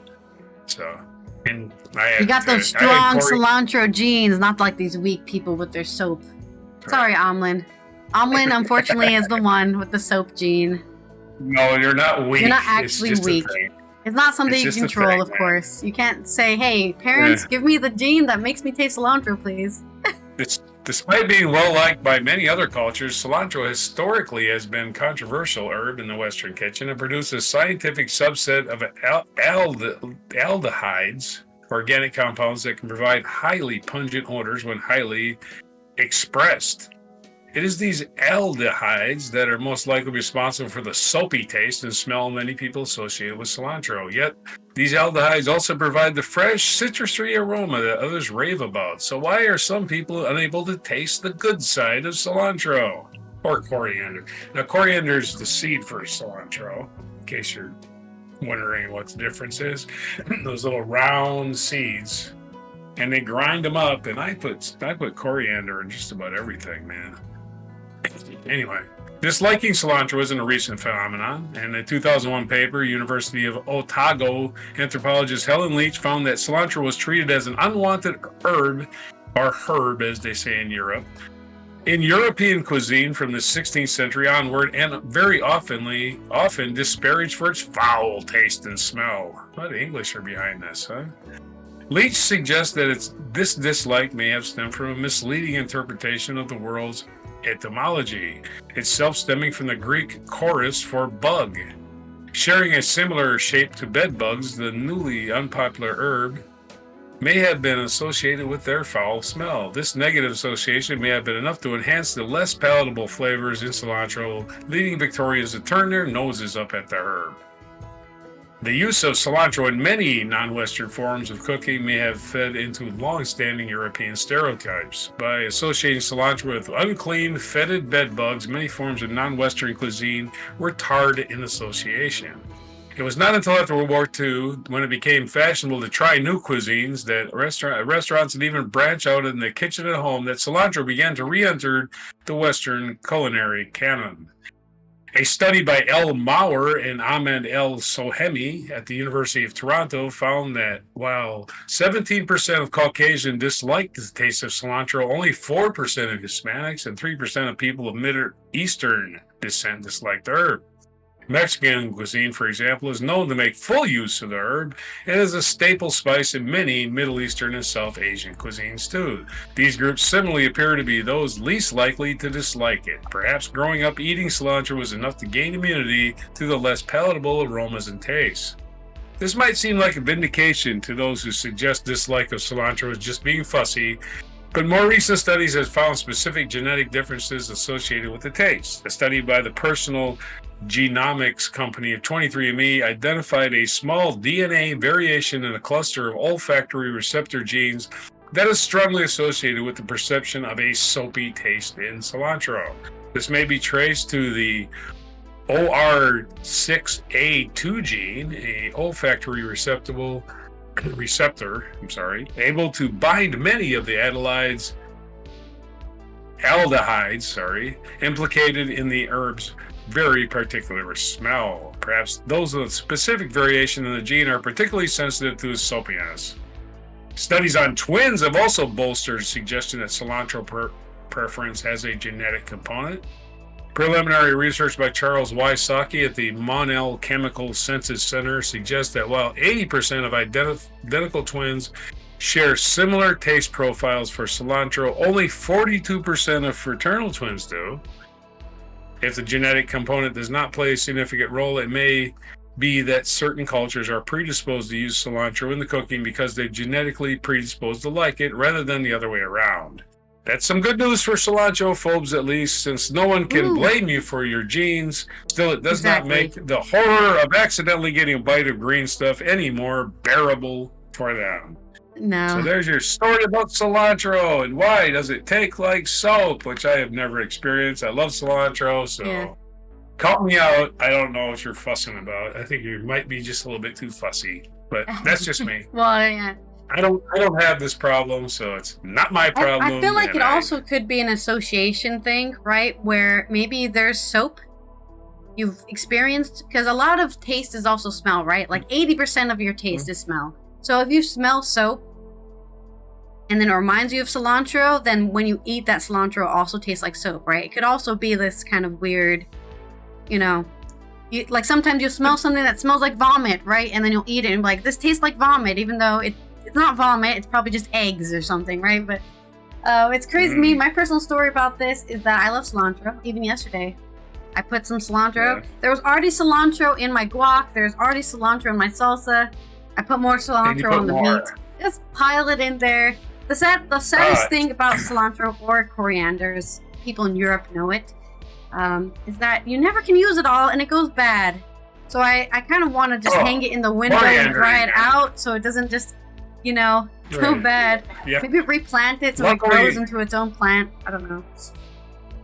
[SPEAKER 2] So, and
[SPEAKER 1] you got those strong cilantro genes, not like these weak people with their soap. Right. Sorry, Amlin. Amlin, unfortunately, is the one with the soap gene.
[SPEAKER 2] No, you're not weak.
[SPEAKER 1] You're not actually weak. It's not something you control, of course. You can't say, hey, parents, give me the gene that makes me taste cilantro, please.
[SPEAKER 2] Despite being well-liked by many other cultures, cilantro historically has been controversial herb in the Western kitchen and produces a scientific subset of aldehydes, organic compounds that can provide highly pungent odors when highly expressed. It is these aldehydes that are most likely responsible for the soapy taste and smell many people associate with cilantro. Yet, these aldehydes also provide the fresh, citrusy aroma that others rave about. So why are some people unable to taste the good side of cilantro? Or coriander. Now, coriander is the seed for cilantro, in case you're wondering what the difference is. Those little round seeds, and they grind them up, and I put coriander in just about everything, man. Anyway, disliking cilantro isn't a recent phenomenon. In a 2001 paper, University of Otago anthropologist Helen Leach found that cilantro was treated as an unwanted herb, or herb as they say in Europe, in European cuisine from the 16th century onward, and very often disparaged for its foul taste and smell. What the English are behind this, huh? Leach suggests that this dislike may have stemmed from a misleading interpretation of the world's etymology, itself stemming from the Greek chorus for bug. Sharing a similar shape to bed bugs, the newly unpopular herb may have been associated with their foul smell. This negative association may have been enough to enhance the less palatable flavors in cilantro, leading Victorians to turn their noses up at the herb. The use of cilantro in many non-Western forms of cooking may have fed into long-standing European stereotypes. By associating cilantro with unclean, fetid bedbugs, many forms of non-Western cuisine were tarred in association. It was not until after World War II, when it became fashionable to try new cuisines, that restaurants and even branch out in the kitchen at home, that cilantro began to re-enter the Western culinary canon. A study by L. Maurer and Ahmed El Sohemi at the University of Toronto found that while 17% of Caucasians disliked the taste of cilantro, only 4% of Hispanics and 3% of people of Middle Eastern descent disliked the herb. Mexican cuisine, for example, is known to make full use of the herb. It is a staple spice in many Middle Eastern and South Asian cuisines too. These groups similarly appear to be those least likely to dislike it. Perhaps growing up eating cilantro was enough to gain immunity to the less palatable aromas and tastes. This might seem like a vindication to those who suggest dislike of cilantro as just being fussy, but more recent studies have found specific genetic differences associated with the taste. A study by the Personal Genomics company of 23andMe identified a small DNA variation in a cluster of olfactory receptor genes that is strongly associated with the perception of a soapy taste in cilantro. This may be traced to the OR6A2 gene, a olfactory receptor, able to bind many of the aldehydes, implicated in the herb's very particular smell. Perhaps those with specific variation in the gene are particularly sensitive to its soapiness. Studies on twins have also bolstered the suggestion that cilantro preference has a genetic component. Preliminary research by Charles Y. Saki at the Monell Chemical Senses Center suggests that while 80% of identical twins share similar taste profiles for cilantro, only 42% of fraternal twins do. If the genetic component does not play a significant role, it may be that certain cultures are predisposed to use cilantro in the cooking because they're genetically predisposed to like it rather than the other way around. That's some good news for cilantro phobes, at least, since no one can blame you for your genes. Still, it does not make the horror of accidentally getting a bite of green stuff any more bearable for them.
[SPEAKER 1] No.
[SPEAKER 2] So there's your story about cilantro, and why does it take like soap, which I have never experienced. I love cilantro, so call me out. I don't know what you're fussing about. I think you might be just a little bit too fussy, but that's just me.
[SPEAKER 1] Well, yeah.
[SPEAKER 2] I don't have this problem, so it's not my problem.
[SPEAKER 1] I feel like it also could be an association thing, right? Where maybe there's soap you've experienced, because a lot of taste is also smell, right? Like 80% of your taste is smell. So if you smell soap and then it reminds you of cilantro, then when you eat that cilantro, it also tastes like soap, right? It could also be this kind of weird, like sometimes you'll smell something that smells like vomit, right? And then you'll eat it and be like, this tastes like vomit, even though it's not vomit, it's probably just eggs or something, right? But it's crazy to me. My personal story about this is that I love cilantro. Even yesterday, I put some cilantro. Yeah. There was already cilantro in my guac. There's already cilantro in my salsa. I put more cilantro on the meat. Just pile it in there. The saddest thing about cilantro or corianders people in Europe know it, is that you never can use it all and it goes bad. So I kind of want to just hang it in the window and dry it out so it doesn't just, go bad. Yep. Maybe replant it so it grows into its own plant. I don't know.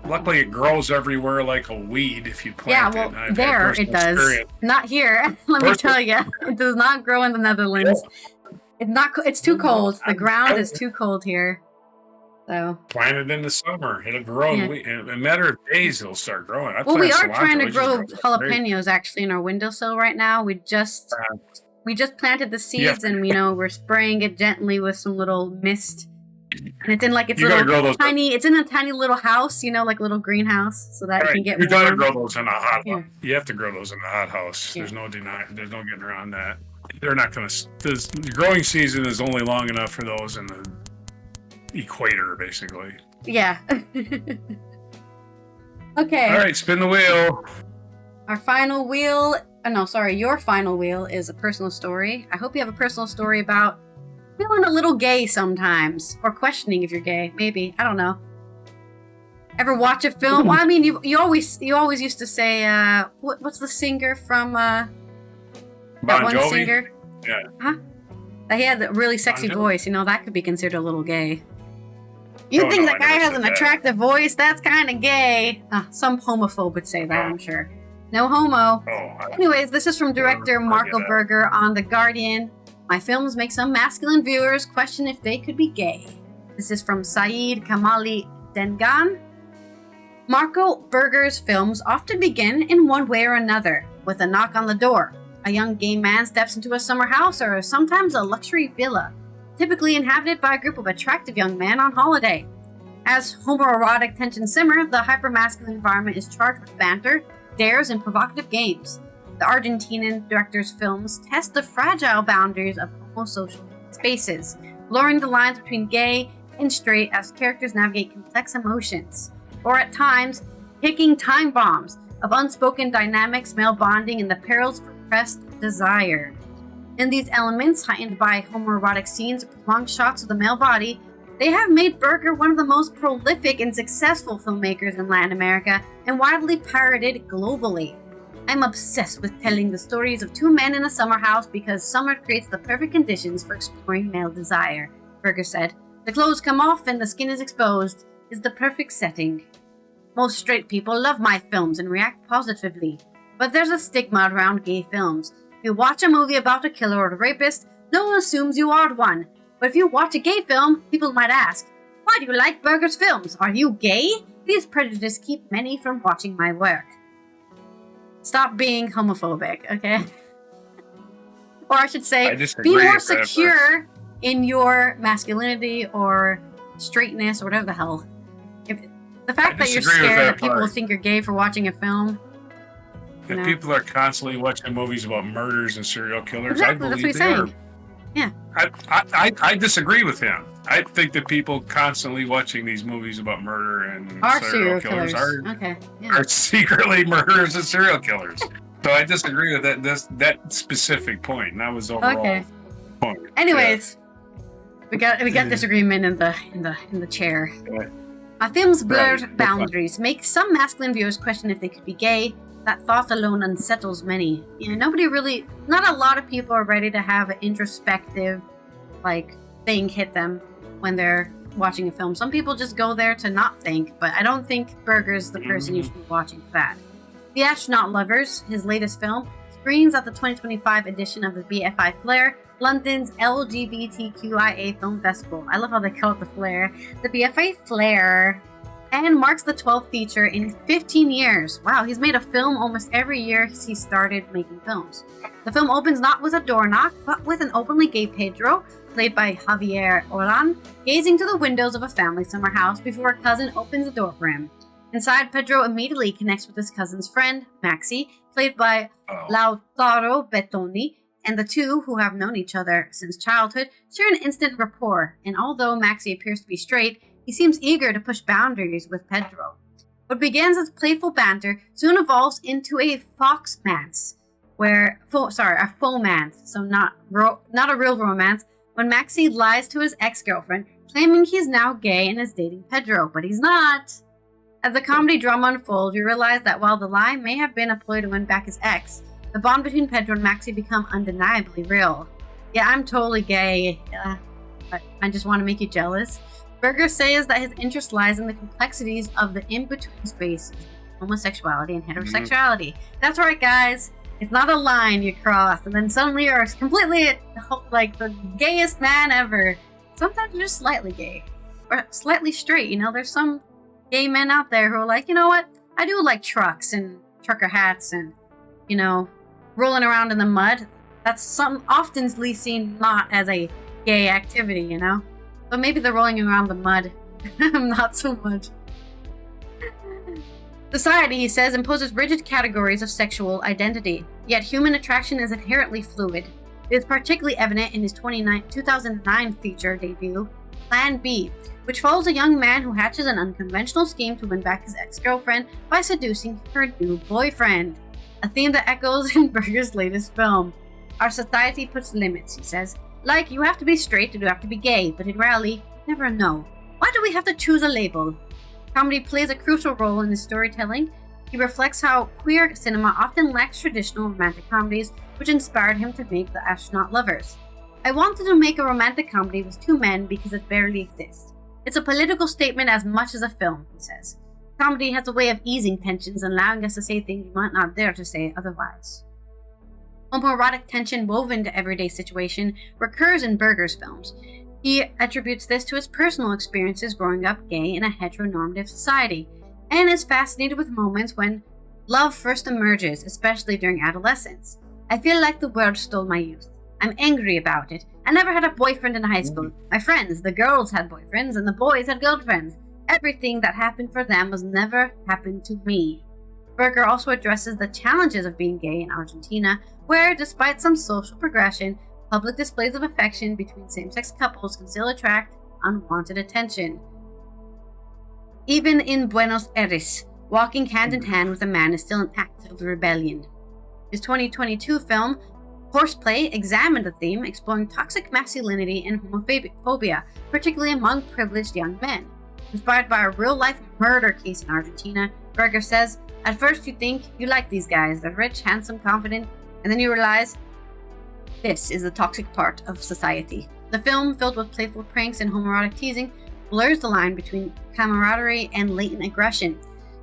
[SPEAKER 2] Luckily, it grows everywhere like a weed if you plant it.
[SPEAKER 1] Yeah, well, there it does. Experience. Not here. Let me tell you. It does not grow in the Netherlands. Yeah. It's too cold. The ground is too cold here. So
[SPEAKER 2] plant it in the summer. It'll grow in a matter of days. It'll start growing.
[SPEAKER 1] We are trying to grow jalapenos actually in our windowsill right now. We just planted the seeds and we're spraying it gently with some little mist. And it's in like it's in a tiny little house, like a little greenhouse, so that you can get.
[SPEAKER 2] You gotta grow those in a hot house. You have to grow those in a hot house. Yeah. There's no denying. There's no getting around that. They're not gonna. The growing season is only long enough for those in the equator, basically.
[SPEAKER 1] Yeah. Okay.
[SPEAKER 2] All right, spin the wheel.
[SPEAKER 1] Our final wheel. Your final wheel is a personal story. I hope you have a personal story about feeling a little gay sometimes, or questioning if you're gay. Maybe, I don't know. Ever watch a film? Well, I mean, you always used to say, what's the singer from that one
[SPEAKER 2] Jovi?
[SPEAKER 1] singer?
[SPEAKER 2] Yeah.
[SPEAKER 1] Huh? He had a really sexy voice. That could be considered a little gay. You think that guy has an attractive voice? That's kind of gay. Some homophobe would say that, I'm sure. No homo. Anyways, this is from director Marco Berger on The Guardian. My films make some masculine viewers question if they could be gay. This is from Saeed Kamali Dengan. Marco Berger's films often begin in one way or another, with a knock on the door. A young gay man steps into a summer house or sometimes a luxury villa, typically inhabited by a group of attractive young men on holiday. As homoerotic tensions simmer, the hypermasculine environment is charged with banter, dares, and provocative games. The Argentinian director's films test the fragile boundaries of homosocial spaces, blurring the lines between gay and straight as characters navigate complex emotions, or at times, ticking time bombs of unspoken dynamics, male bonding, and the perils of repressed desire. In these elements, heightened by homoerotic scenes or prolonged shots of the male body, they have made Berger one of the most prolific and successful filmmakers in Latin America and widely pirated globally. I'm obsessed with telling the stories of two men in a summer house because summer creates the perfect conditions for exploring male desire, Berger said. The clothes come off and the skin is exposed. It's the perfect setting. Most straight people love my films and react positively, but there's a stigma around gay films. If you watch a movie about a killer or a rapist, no one assumes you are one. But if you watch a gay film, people might ask, why do you like Berger's films? Are you gay? These prejudices keep many from watching my work. Stop being homophobic, okay? Or I should say, be more secure in your masculinity or straightness or whatever the hell. The fact that you're scared that people think you're gay for watching a film.
[SPEAKER 2] If people are constantly watching movies about murders and serial killers,
[SPEAKER 1] exactly,
[SPEAKER 2] I believe they are.
[SPEAKER 1] Yeah.
[SPEAKER 2] I disagree with him. I think that people constantly watching these movies about murder and serial killers are secretly murderers and serial killers. So I disagree with that specific point. And that was overall point.
[SPEAKER 1] Anyways, we got disagreement in the chair. Films blurred boundaries make some masculine viewers question if they could be gay. That thought alone unsettles many. Not a lot of people are ready to have an introspective, thing hit them when they're watching a film. Some people just go there to not think, but I don't think Berger's the person you should be watching for that. The Astronaut Lovers, his latest film, screens at the 2025 edition of the BFI Flare, London's LGBTQIA Film Festival. I love how they call it the Flare. The BFI Flare. And marks the 12th feature in 15 years. Wow, he's made a film almost every year he started making films. The film opens not with a door knock, but with an openly gay Pedro, played by Javier Oran, gazing to the windows of a family summer house before a cousin opens the door for him. Inside, Pedro immediately connects with his cousin's friend, Maxi, played by Lautaro Bettoni, and the two, who have known each other since childhood, share an instant rapport, and although Maxi appears to be straight, he seems eager to push boundaries with Pedro. What begins as playful banter soon evolves into a foxmance, a fomance, so not a real romance, when Maxi lies to his ex-girlfriend, claiming he's now gay and is dating Pedro, but he's not. As the comedy drama unfolds, we realize that while the lie may have been a ploy to win back his ex, the bond between Pedro and Maxie become undeniably real. Yeah, I'm totally gay, but I just want to make you jealous. Berger says that his interest lies in the complexities of the in-between spaces, homosexuality and heterosexuality. That's right, guys. It's not a line you cross, and then suddenly you're completely like the gayest man ever. Sometimes you're just slightly gay, or slightly straight. There's some gay men out there who are like, you know what? I do like trucks and trucker hats and, rolling around in the mud. That's oftenly seen not as a gay activity, But maybe the rolling around the mud, not so much. Society, he says, imposes rigid categories of sexual identity, yet human attraction is inherently fluid. It is particularly evident in his 2009 feature debut, Plan B, which follows a young man who hatches an unconventional scheme to win back his ex-girlfriend by seducing her new boyfriend, a theme that echoes in Berger's latest film. Our society puts limits, he says. Like, you have to be straight or you have to be gay, but in reality, you never know. Why do we have to choose a label? Comedy plays a crucial role in his storytelling. He reflects how queer cinema often lacks traditional romantic comedies, which inspired him to make The Astronaut Lovers. I wanted to make a romantic comedy with two men because it barely exists. It's a political statement as much as a film, he says. Comedy has a way of easing tensions and allowing us to say things we might not dare to say otherwise. Homoerotic tension woven into everyday situation recurs in Berger's films. He attributes this to his personal experiences growing up gay in a heteronormative society, and is fascinated with moments when love first emerges, especially during adolescence. I feel like the world stole my youth. I'm angry about it. I never had a boyfriend in high school. My friends, the girls had boyfriends, and the boys had girlfriends. Everything that happened for them was never happened to me. Berger also addresses the challenges of being gay in Argentina, where, despite some social progression, public displays of affection between same-sex couples can still attract unwanted attention. Even in Buenos Aires, walking hand in hand with a man is still an act of rebellion. His 2022 film, Horseplay, examined the theme, exploring toxic masculinity and homophobia, particularly among privileged young men. Inspired by a real-life murder case in Argentina, Berger says, at first you think you like these guys, they're rich, handsome, confident, and then you realize this is the toxic part of society. The film, filled with playful pranks and homoerotic teasing, blurs the line between camaraderie and latent aggression,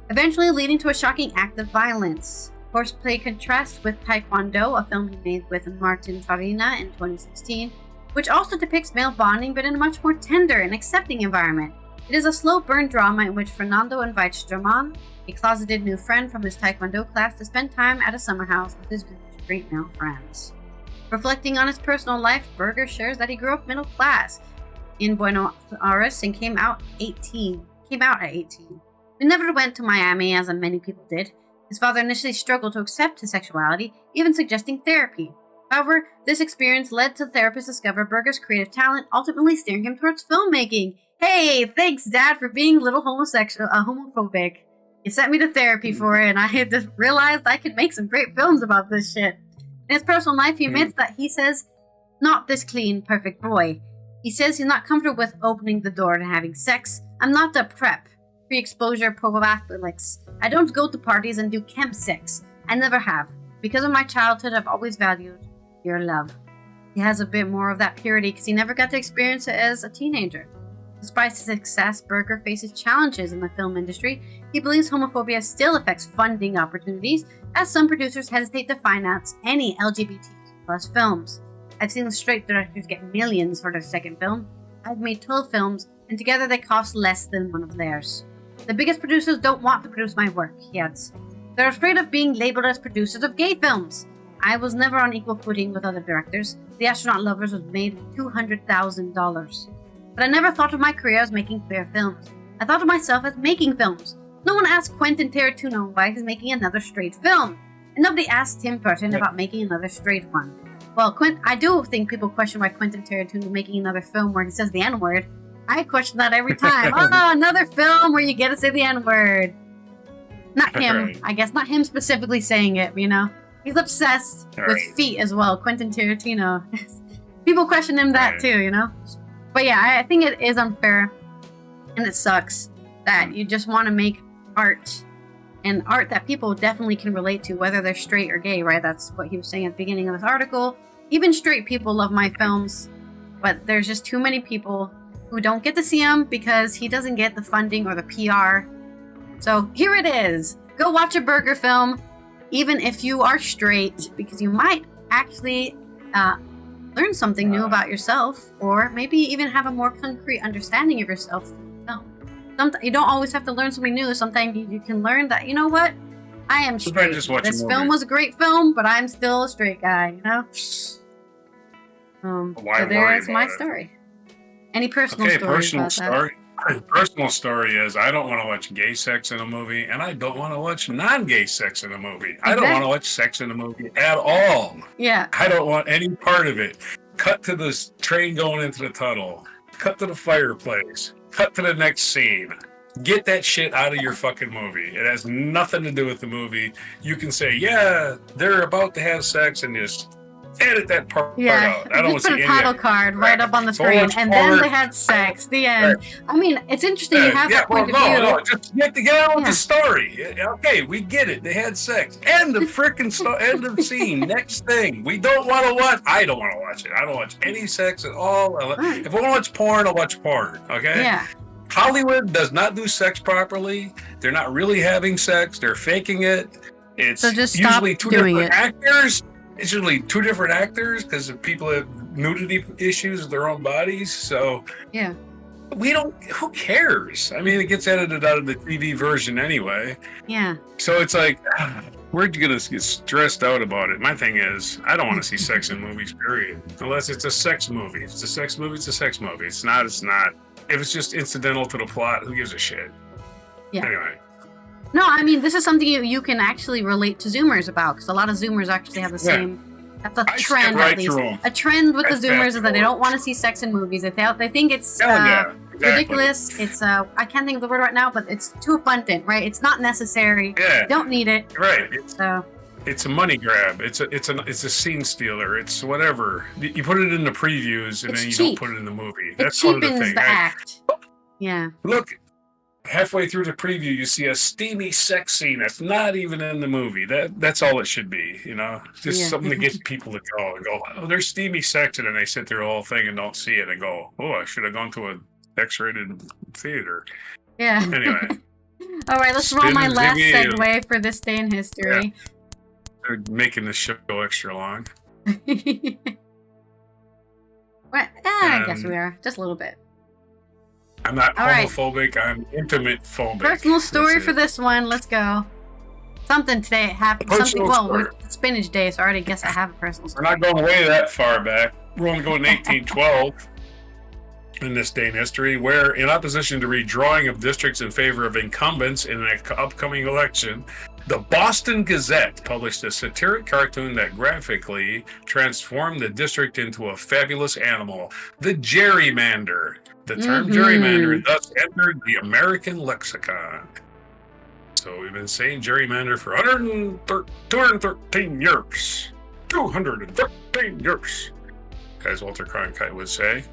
[SPEAKER 1] eventually leading to a shocking act of violence. Horseplay contrasts with Taekwondo, a film he made with Martin Farina in 2016, which also depicts male bonding but in a much more tender and accepting environment. It is a slow burn drama in which Fernando invites Draman, a closeted new friend from his Taekwondo class, to spend time at a summer house with his group of great male friends. Reflecting on his personal life, Berger shares that he grew up middle class in Buenos Aires and came out at 18. He never went to Miami, as many people did. His father initially struggled to accept his sexuality, even suggesting therapy. However, this experience led to therapists discover Berger's creative talent, ultimately steering him towards filmmaking. Hey, thanks, Dad, for being a little homophobic. You sent me to therapy for it, and I had just realized I could make some great films about this shit. In his personal life, he admits that he says, not this clean, perfect boy. He says he's not comfortable with opening the door to having sex. I'm not the pre-exposure prophylaxis. I don't go to parties and do camp sex. I never have. Because of my childhood, I've always valued your love. He has a bit more of that purity because he never got to experience it as a teenager. Despite his success, Berger faces challenges in the film industry. He believes homophobia still affects funding opportunities, as some producers hesitate to finance any LGBTQ+ films. I've seen straight directors get millions for their second film. I've made 12 films, and together they cost less than one of theirs. The biggest producers don't want to produce my work, he adds. They're afraid of being labeled as producers of gay films. I was never on equal footing with other directors. The Astronaut Lovers was made with $200,000. But I never thought of my career as making queer films. I thought of myself as making films. No one asked Quentin Tarantino why he's making another straight film. And nobody asked Tim Burton about making another straight one. Well, I do think people question why Quentin Tarantino is making another film where he says the N-word. I question that every time. Oh, another film where you get to say the N-word. Not him. I guess not him specifically saying it, He's obsessed with feet as well, Quentin Tarantino. People question him that too, But yeah, I think it is unfair, and it sucks that you just want to make art, and art that people definitely can relate to, whether they're straight or gay, right? That's what he was saying at the beginning of this article. Even straight people love my films, but there's just too many people who don't get to see him because he doesn't get the funding or the PR. So here it is. Go watch a Berger film, even if you are straight, because you might actually learn something new about yourself, or maybe even have a more concrete understanding of yourself. You don't always have to learn something new. Sometimes you can learn that, you know what? I am straight. This film was a great film, but I'm still a straight guy, you know? So there's my story. Any personal stories about that?
[SPEAKER 2] Personal story is I don't want to watch gay sex in a movie, and I don't want to watch non-gay sex in a movie. Exactly. I don't want to watch sex in a movie at all.
[SPEAKER 1] Yeah.
[SPEAKER 2] I don't want any part of it. Cut to this train going into the tunnel. Cut to the fireplace. Cut to the next scene. Get that shit out of your fucking movie. It has nothing to do with the movie. You can say, yeah, they're about to have sex, and just edit that part out. I don't want to see
[SPEAKER 1] a title card right up on the screen, and then they had sex. The end. Right. I mean, it's interesting you have that point of view.
[SPEAKER 2] No, just get on with the story. Okay, we get it. They had sex. End of freaking end of scene. Next thing. We don't want to watch. I don't want to watch it. I don't watch any sex at all. If I want to watch porn, I'll watch porn. Okay?
[SPEAKER 1] Yeah.
[SPEAKER 2] Hollywood does not do sex properly. They're not really having sex. They're faking it. It's
[SPEAKER 1] so just
[SPEAKER 2] usually
[SPEAKER 1] stop
[SPEAKER 2] two
[SPEAKER 1] doing
[SPEAKER 2] different
[SPEAKER 1] it.
[SPEAKER 2] actors. It's usually two different actors because people have nudity issues with their own bodies. So
[SPEAKER 1] yeah,
[SPEAKER 2] who cares? I mean, it gets edited out of the TV version anyway.
[SPEAKER 1] Yeah.
[SPEAKER 2] So it's like, we're going to get stressed out about it. My thing is, I don't want to see sex in movies, period. Unless it's a sex movie. If it's a sex movie, it's a sex movie. It's not, it's not. If it's just incidental to the plot, who gives a shit?
[SPEAKER 1] Yeah.
[SPEAKER 2] Anyway.
[SPEAKER 1] No, I mean, this is something you can actually relate to Zoomers about, because a lot of Zoomers actually have the same. That's a trend, at least. A trend with the Zoomers is that they don't want to see sex in movies. They think it's ridiculous. It's I can't think of the word right now, but it's too abundant, right? It's not necessary.
[SPEAKER 2] Yeah.
[SPEAKER 1] You don't need it.
[SPEAKER 2] Right.
[SPEAKER 1] It's
[SPEAKER 2] a money grab. It's a scene stealer. It's whatever. You put it in the previews and then you don't put it in the movie. That's one of the things.
[SPEAKER 1] The act. Yeah.
[SPEAKER 2] Look, halfway through the preview, you see a steamy sex scene that's not even in the movie. That's all it should be, you know? Just something to get people to go and go, oh, there's steamy sex, and then they sit through the whole thing and don't see it and go, oh, I should have gone to a X-rated theater.
[SPEAKER 1] Yeah.
[SPEAKER 2] Anyway.
[SPEAKER 1] All right, let's roll my last segue for this day in history.
[SPEAKER 2] Yeah. They're making this show extra long.
[SPEAKER 1] I guess we are. Just a little bit.
[SPEAKER 2] I'm not homophobic. Right. I'm intimate phobic.
[SPEAKER 1] Personal story for this one. Let's go. Something today happened. It's Spinach Day, so I already guess I have a personal story.
[SPEAKER 2] We're not going way that far back. We're only going 1812 in this day in history, where, in opposition to redrawing of districts in favor of incumbents in an upcoming election, the Boston Gazette published a satiric cartoon that graphically transformed the district into a fabulous animal, the gerrymander. The term gerrymander thus entered the American lexicon. So we've been saying gerrymander for 213 years. 213 years, as Walter Cronkite would say.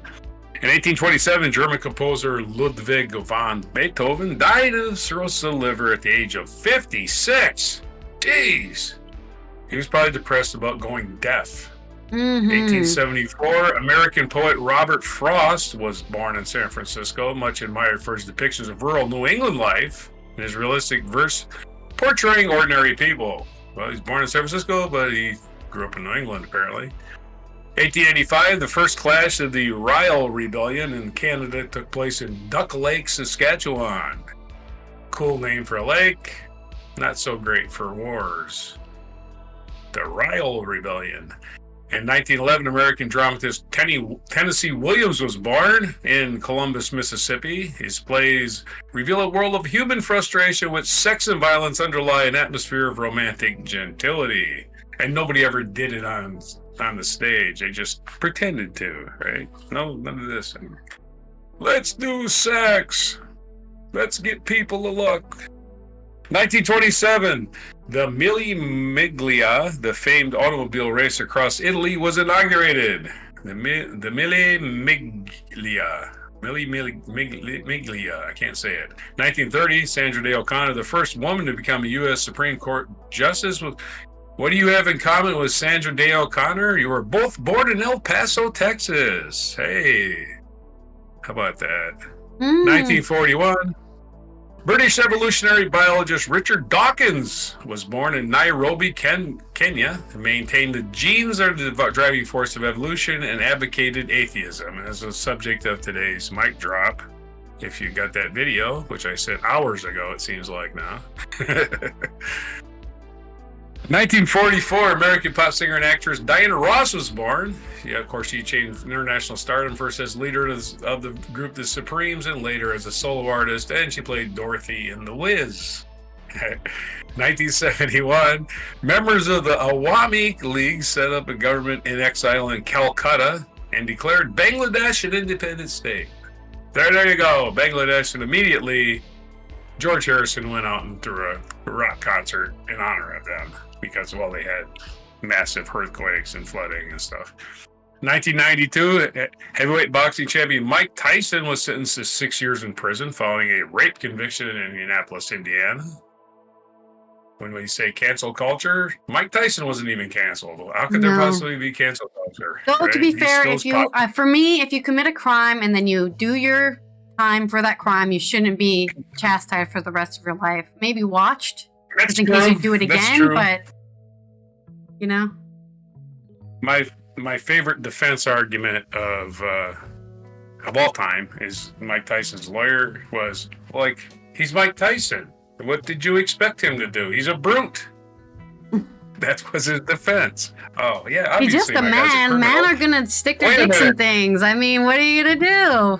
[SPEAKER 2] In 1827, German composer Ludwig van Beethoven died of cirrhosis of the liver at the age of 56. Jeez. He was probably depressed about going deaf. 1874, American poet Robert Frost was born in San Francisco, much admired for his depictions of rural New England life and his realistic verse portraying ordinary people. Well, he's born in San Francisco, but he grew up in New England, apparently. 1885, the first clash of the Ryle Rebellion in Canada took place in Duck Lake, Saskatchewan. Cool name for a lake, not so great for wars. The Ryle Rebellion. In 1911, American dramatist Tennessee Williams was born in Columbus, Mississippi. His plays reveal a world of human frustration with sex and violence underlie an atmosphere of romantic gentility. And nobody ever did it on the stage. They just pretended to, right? No, none of this. Let's do sex. Let's get people to look. 1927, the Mille Miglia, the famed automobile race across Italy, was inaugurated. The Mille Miglia. Miglia. I can't say it. 1930, Sandra Day O'Connor, the first woman to become a U.S. Supreme Court justice. What do you have in common with Sandra Day O'Connor? You were both born in El Paso, Texas. Hey, how about that? 1941, British evolutionary biologist Richard Dawkins was born in Nairobi, Kenya, to maintain the genes are the driving force of evolution and advocated atheism as the subject of today's mic drop. If you got that video, which I sent hours ago, it seems like now. 1944, American pop singer and actress Diana Ross was born. Yeah, of course, she achieved international stardom, first as leader of the group The Supremes and later as a solo artist, and she played Dorothy in The Wiz. 1971, members of the Awami League set up a government in exile in Calcutta and declared Bangladesh an independent state. There you go, Bangladesh, and immediately George Harrison went out and threw a rock concert in honor of them because, well, they had massive earthquakes and flooding and stuff. 1992, heavyweight boxing champion Mike Tyson was sentenced to 6 years in prison following a rape conviction in Indianapolis, Indiana. When we say cancel culture, Mike Tyson wasn't even canceled. How could there possibly be cancel culture?
[SPEAKER 1] So
[SPEAKER 2] right?
[SPEAKER 1] to be fair, if you, for me, if you commit a crime and then you do your time for that crime, you shouldn't be chastised for the rest of your life. Maybe watched, just in case you do it again. But you know,
[SPEAKER 2] my favorite defense argument of all time is Mike Tyson's lawyer was like, he's Mike Tyson. What did you expect him to do? He's a brute. That was his defense. Oh, yeah.
[SPEAKER 1] He's just a man. Men are going to stick their dicks in things. I mean, what are you going to do?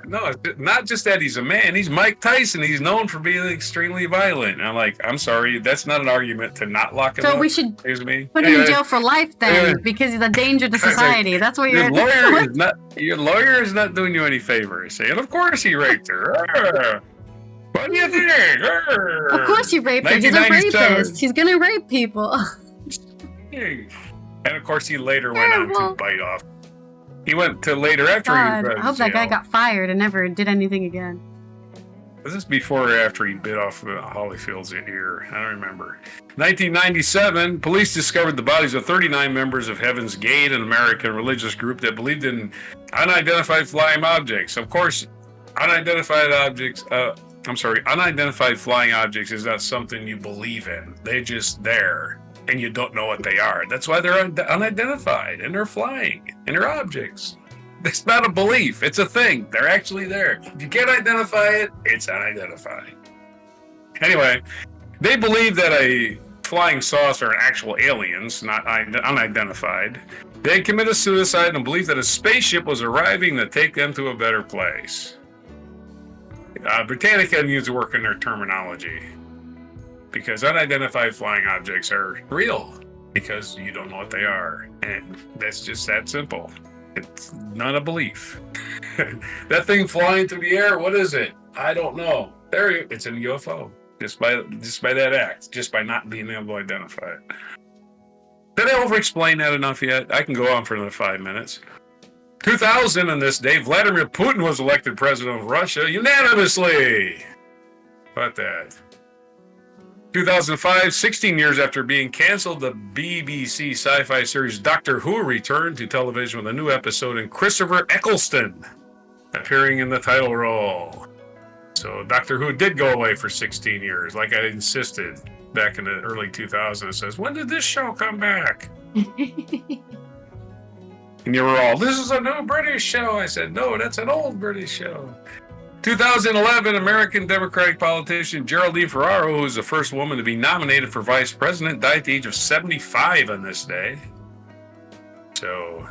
[SPEAKER 2] No. Not just that he's a man. He's Mike Tyson. He's known for being extremely violent. And I'm like, I'm sorry. That's not an argument to not lock him up.
[SPEAKER 1] So we should put him
[SPEAKER 2] anyway,
[SPEAKER 1] in jail for life then because he's a danger to society. That's what you're
[SPEAKER 2] doing. Your lawyer is not doing you any favors. And of course he raped her. What do you think?
[SPEAKER 1] Of course he raped her. He's a rapist. He's going to rape people.
[SPEAKER 2] And of course he later went on to bite off. He went to later after
[SPEAKER 1] I hope that guy got fired and never did anything again.
[SPEAKER 2] Was this before or after he bit off Holyfield's ear? I don't remember. 1997, police discovered the bodies of 39 members of Heaven's Gate, an American religious group that believed in unidentified flying objects. Of course, unidentified flying objects is not something you believe in. They're just there, and you don't know what they are. That's why they're unidentified, and they're flying, and they're objects. It's not a belief. It's a thing. They're actually there. If you can't identify it, it's unidentified. Anyway, they believe that a flying saucer are actual aliens, not unidentified. They committed suicide and believed that a spaceship was arriving to take them to a better place. Britannica needs to work in their terminology because unidentified flying objects are real because you don't know what they are. And that's just that simple. It's not a belief. That thing flying through the air, what is it? I don't know. It's a UFO. Just by that act, just by not being able to identify it. Did I over-explain that enough yet? I can go on for another 5 minutes. 2000 on this day, Vladimir Putin was elected president of Russia unanimously. How about that? 2005, 16 years after being canceled, the BBC sci-fi series Doctor Who returned to television with a new episode in Christopher Eccleston appearing in the title role. So Doctor Who did go away for 16 years, like I insisted back in the early 2000s. It says, when did this show come back? And you were all, this is a new British show. I said, no, that's an old British show. 2011, American Democratic politician Geraldine Ferraro, who was the first woman to be nominated for vice president, died at the age of 75 on this day. So,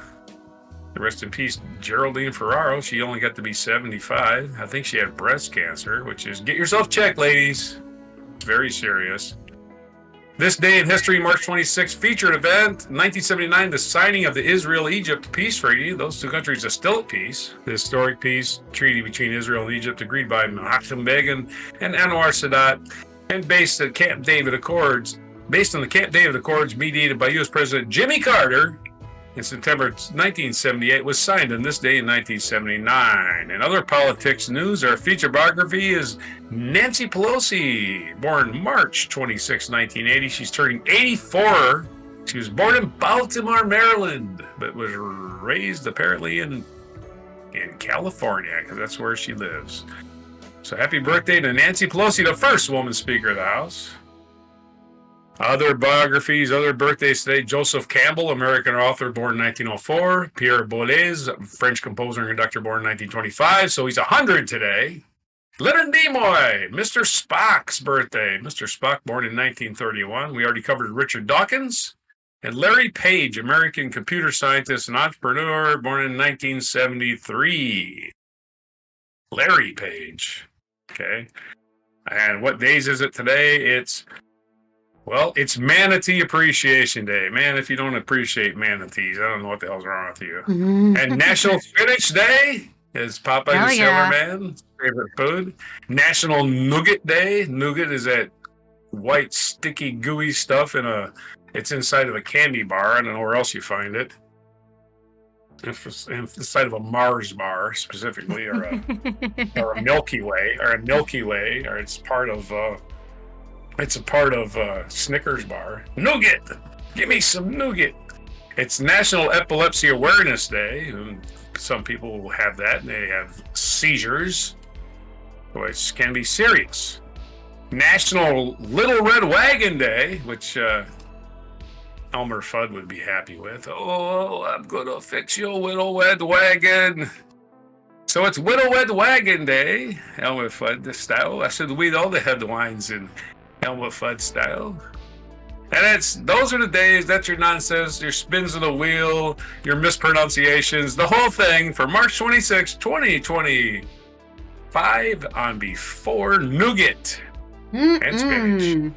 [SPEAKER 2] rest in peace, Geraldine Ferraro. She only got to be 75. I think she had breast cancer, which is, get yourself checked, ladies. It's very serious. This day in history, March 26th, featured event, 1979, the signing of the Israel-Egypt peace treaty. Those two countries are still at peace. The historic peace treaty between Israel and Egypt agreed by Menachem Begin and Anwar Sadat and based on the Camp David Accords mediated by U.S. President Jimmy Carter in September 1978 was signed on this day in 1979. In other politics news, our feature biography is Nancy Pelosi, born March 26, 1980. She's turning 84. She was born in Baltimore, Maryland, but was raised apparently in California, because that's where she lives. So happy birthday to Nancy Pelosi, the first woman Speaker of the House. Other biographies, other birthdays today. Joseph Campbell, American author, born in 1904. Pierre Boulez, French composer and conductor, born in 1925. So he's 100 today. Leonard Nimoy, Mr. Spock's birthday. Mr. Spock, born in 1931. We already covered Richard Dawkins. And Larry Page, American computer scientist and entrepreneur, born in 1973. Larry Page. Okay. And what days is it today? It's Manatee Appreciation Day. Man, if you don't appreciate manatees, I don't know what the hell's wrong with you. And National Spinach Day is Popeye the Sailor Man's favorite food. National Nougat Day. Nougat is that white, sticky, gooey stuff it's inside of a candy bar. I don't know where else you find it. Inside of a Mars bar, specifically, or a Milky Way, or it's part of... It's a part of Snickers bar. Nougat! Give me some nougat! It's National Epilepsy Awareness Day. Some people have that, and they have seizures, which can be serious. National Little Red Wagon Day, which Elmer Fudd would be happy with. Oh, I'm gonna fix your Little Red Wagon. So it's Little Red Wagon Day, Elmer Fudd style. I said we'd all the headlines in Elmer Fudd style. And those are the days, that's your nonsense, your spins of the wheel, your mispronunciations, the whole thing for March 26, 2025 on Before Nougat and Spinach.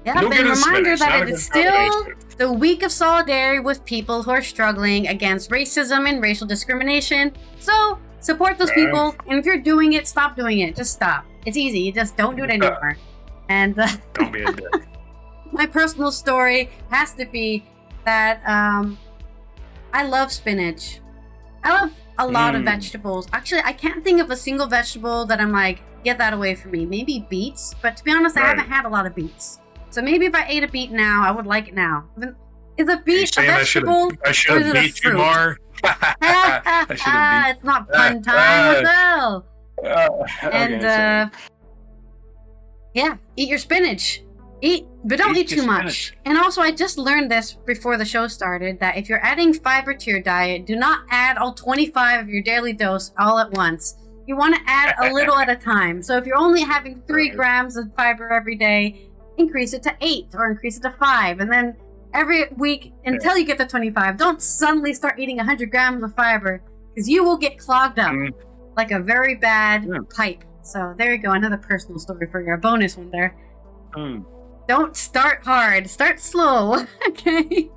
[SPEAKER 1] Yeah, but a reminder that it is still the week of solidarity with people who are struggling against racism and racial discrimination. So support those people, and if you're doing it, stop doing it. Just stop. It's easy. You just don't do it anymore. And
[SPEAKER 2] don't be a dick.
[SPEAKER 1] My personal story has to be that I love spinach. I love a lot of vegetables. Actually, I can't think of a single vegetable that I'm like, get that away from me. Maybe beets, but to be honest, I haven't had a lot beets. So maybe if I ate a beet now, I would like it now. Is a beet a vegetable?
[SPEAKER 2] I should have beat you more.
[SPEAKER 1] It's not fun time. No. Yeah, eat your spinach. But don't eat too much. And also, I just learned this before the show started, that if you're adding fiber to your diet, do not add all 25 of your daily dose all at once. You want to add a little at a time. So if you're only having 3 grams of fiber every day, increase it to 8 or increase it to 5. And then every week until you get to 25, don't suddenly start eating 100 grams of fiber, because you will get clogged up like a very bad pipe. So there you go, another personal story for you, a bonus one there. Don't start hard, start slow. Okay.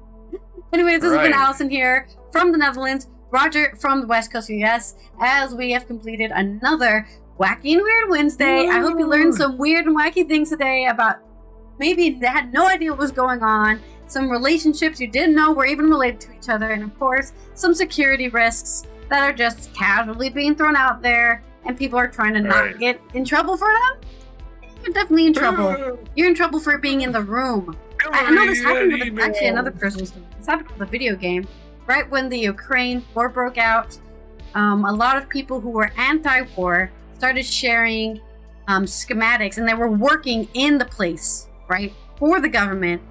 [SPEAKER 1] Anyways, this has been Allison here from the Netherlands, Roger from the West Coast US, as we have completed another Wacky and Weird Wednesday. I hope you learned some weird and wacky things today about maybe they had no idea what was going on, some relationships you didn't know were even related to each other, and of course, some security risks that are just casually being thrown out there, and people are trying to not get in trouble for them. You're definitely in trouble. You're in trouble for being in the room. I know this happened with actually another person's story. This happened with a video game. Right when the Ukraine war broke out, a lot of people who were anti-war started sharing schematics, and they were working in the place, right, for the government.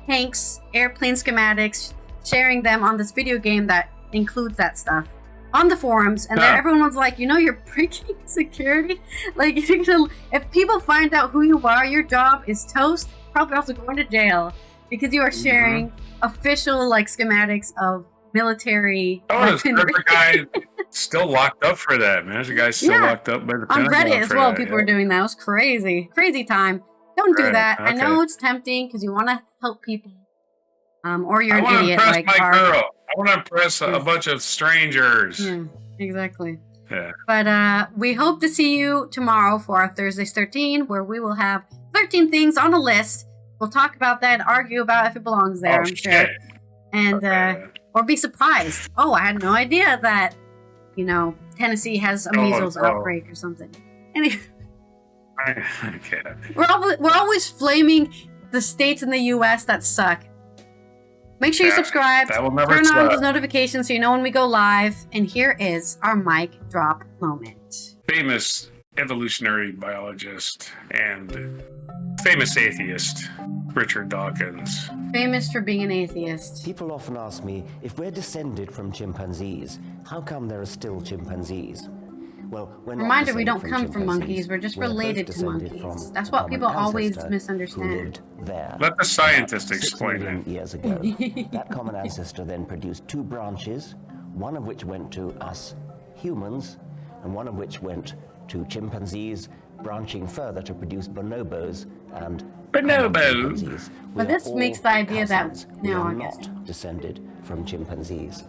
[SPEAKER 1] Tanks, airplane schematics, sharing them on this video game that includes that stuff on the forums, and then everyone was like, you're breaking security. Like, if people find out who you are, your job is toast. Probably also going to jail because you are sharing official schematics of military.
[SPEAKER 2] There's a guy still locked up for that, man. There's a guy still locked up by the
[SPEAKER 1] on Reddit as well. People are doing that. It was crazy time. Don't do that. Okay. I know it's tempting because you want to help people, or you're an idiot.
[SPEAKER 2] I want to impress a bunch of strangers.
[SPEAKER 1] Yeah, exactly.
[SPEAKER 2] Yeah.
[SPEAKER 1] But we hope to see you tomorrow for our Thursdays 13, where we will have 13 things on a list. We'll talk about that and argue about if it belongs there, I'm sure. and or be surprised. Oh, I had no idea that, you know, Tennessee has a measles outbreak or something. Anyway,
[SPEAKER 2] Okay.
[SPEAKER 1] we're always flaming the states in the U.S. that suck. Make sure you subscribe,
[SPEAKER 2] that will never
[SPEAKER 1] turn on
[SPEAKER 2] suck.
[SPEAKER 1] those notifications so you know when we go live. And here is our mic drop moment.
[SPEAKER 2] Famous evolutionary biologist and famous atheist, Richard Dawkins.
[SPEAKER 1] Famous for being an atheist.
[SPEAKER 3] People often ask me, if we're descended from chimpanzees, how come there are still chimpanzees? Well, we're not
[SPEAKER 1] Reminder, we
[SPEAKER 3] descended
[SPEAKER 1] don't come from
[SPEAKER 3] chimpanzees.
[SPEAKER 1] monkeys, we're just
[SPEAKER 3] We're both
[SPEAKER 1] related to
[SPEAKER 3] descended
[SPEAKER 1] monkeys.
[SPEAKER 3] from
[SPEAKER 1] That's
[SPEAKER 3] a
[SPEAKER 1] what
[SPEAKER 3] common
[SPEAKER 1] people always
[SPEAKER 3] ancestor
[SPEAKER 1] misunderstand.
[SPEAKER 3] who lived there
[SPEAKER 2] Let the scientist
[SPEAKER 3] about 6
[SPEAKER 2] explain
[SPEAKER 3] million
[SPEAKER 2] it.
[SPEAKER 3] years ago. That common ancestor then produced 2 branches, one of which went to us humans, and one of which went to chimpanzees, branching further to produce bonobos and
[SPEAKER 2] Bonobos.
[SPEAKER 3] chimpanzees. We
[SPEAKER 1] But
[SPEAKER 3] are
[SPEAKER 1] this
[SPEAKER 3] all
[SPEAKER 1] makes the idea that
[SPEAKER 3] cousins. We
[SPEAKER 1] now
[SPEAKER 3] are
[SPEAKER 1] I guess.
[SPEAKER 3] not descended from chimpanzees.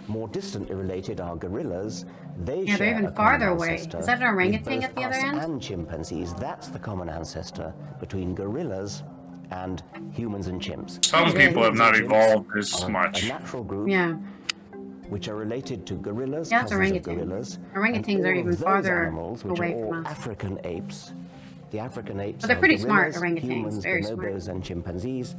[SPEAKER 3] More distantly related are gorillas. They
[SPEAKER 1] Yeah, they're
[SPEAKER 3] share
[SPEAKER 1] even
[SPEAKER 3] a common
[SPEAKER 1] farther away.
[SPEAKER 3] ancestor
[SPEAKER 1] Is that an orangutan
[SPEAKER 3] with
[SPEAKER 1] at the
[SPEAKER 3] both
[SPEAKER 1] other
[SPEAKER 3] us
[SPEAKER 1] end?
[SPEAKER 3] and chimpanzees. That's the common ancestor between gorillas and humans and chimps.
[SPEAKER 2] Some people have not evolved as
[SPEAKER 3] Are a
[SPEAKER 2] much.
[SPEAKER 3] natural group
[SPEAKER 1] Yeah.
[SPEAKER 3] which are related to gorillas,
[SPEAKER 1] Yeah, it's
[SPEAKER 3] cousins of
[SPEAKER 1] orangutan.
[SPEAKER 3] gorillas.
[SPEAKER 1] Orangutans
[SPEAKER 3] and
[SPEAKER 1] are
[SPEAKER 3] all of
[SPEAKER 1] even
[SPEAKER 3] those
[SPEAKER 1] farther
[SPEAKER 3] animals, which
[SPEAKER 1] away
[SPEAKER 3] are all
[SPEAKER 1] from us.
[SPEAKER 3] African apes. The African apes
[SPEAKER 1] But they're
[SPEAKER 3] are
[SPEAKER 1] pretty smart,
[SPEAKER 3] gorillas,
[SPEAKER 1] orangutans,
[SPEAKER 3] humans,
[SPEAKER 1] very
[SPEAKER 3] bonobos,
[SPEAKER 1] smart.
[SPEAKER 3] and chimpanzees.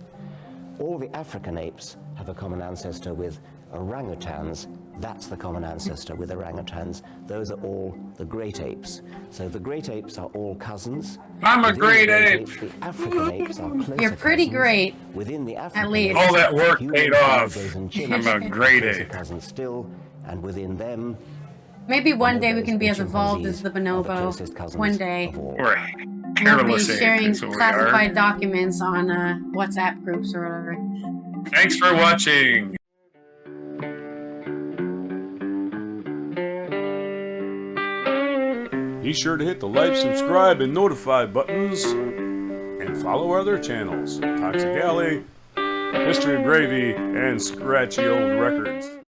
[SPEAKER 3] All the African apes have a common ancestor with orangutans. That's the common ancestor with orangutans. Those are all the great apes. So the great apes are all cousins.
[SPEAKER 2] I'm a
[SPEAKER 3] Within the
[SPEAKER 2] great ape.
[SPEAKER 3] apes, the African apes are closer
[SPEAKER 1] You're pretty
[SPEAKER 3] cousins.
[SPEAKER 1] great,
[SPEAKER 3] Within the African
[SPEAKER 1] least.
[SPEAKER 3] apes,
[SPEAKER 2] All that work
[SPEAKER 3] humans,
[SPEAKER 2] paid off.
[SPEAKER 3] bonobos, and chimps
[SPEAKER 2] I'm a
[SPEAKER 3] are
[SPEAKER 2] great
[SPEAKER 3] closer
[SPEAKER 2] ape.
[SPEAKER 3] cousins still, and within them,
[SPEAKER 1] Maybe one day we
[SPEAKER 3] bonobos
[SPEAKER 1] can be
[SPEAKER 3] and
[SPEAKER 1] as evolved as
[SPEAKER 3] chimpanzees
[SPEAKER 1] the
[SPEAKER 3] are the
[SPEAKER 1] bonobo.
[SPEAKER 3] closest cousins
[SPEAKER 1] One day.
[SPEAKER 3] of all.
[SPEAKER 2] We're
[SPEAKER 1] We'll be
[SPEAKER 2] hairless
[SPEAKER 1] sharing
[SPEAKER 2] apes, is what we
[SPEAKER 1] classified
[SPEAKER 2] are.
[SPEAKER 1] documents on WhatsApp groups or whatever.
[SPEAKER 2] Thanks for watching.
[SPEAKER 4] Be sure to hit the like, subscribe, and notify buttons, and follow our other channels, Toxic Alley, History of Gravy, and Scratchy Old Records.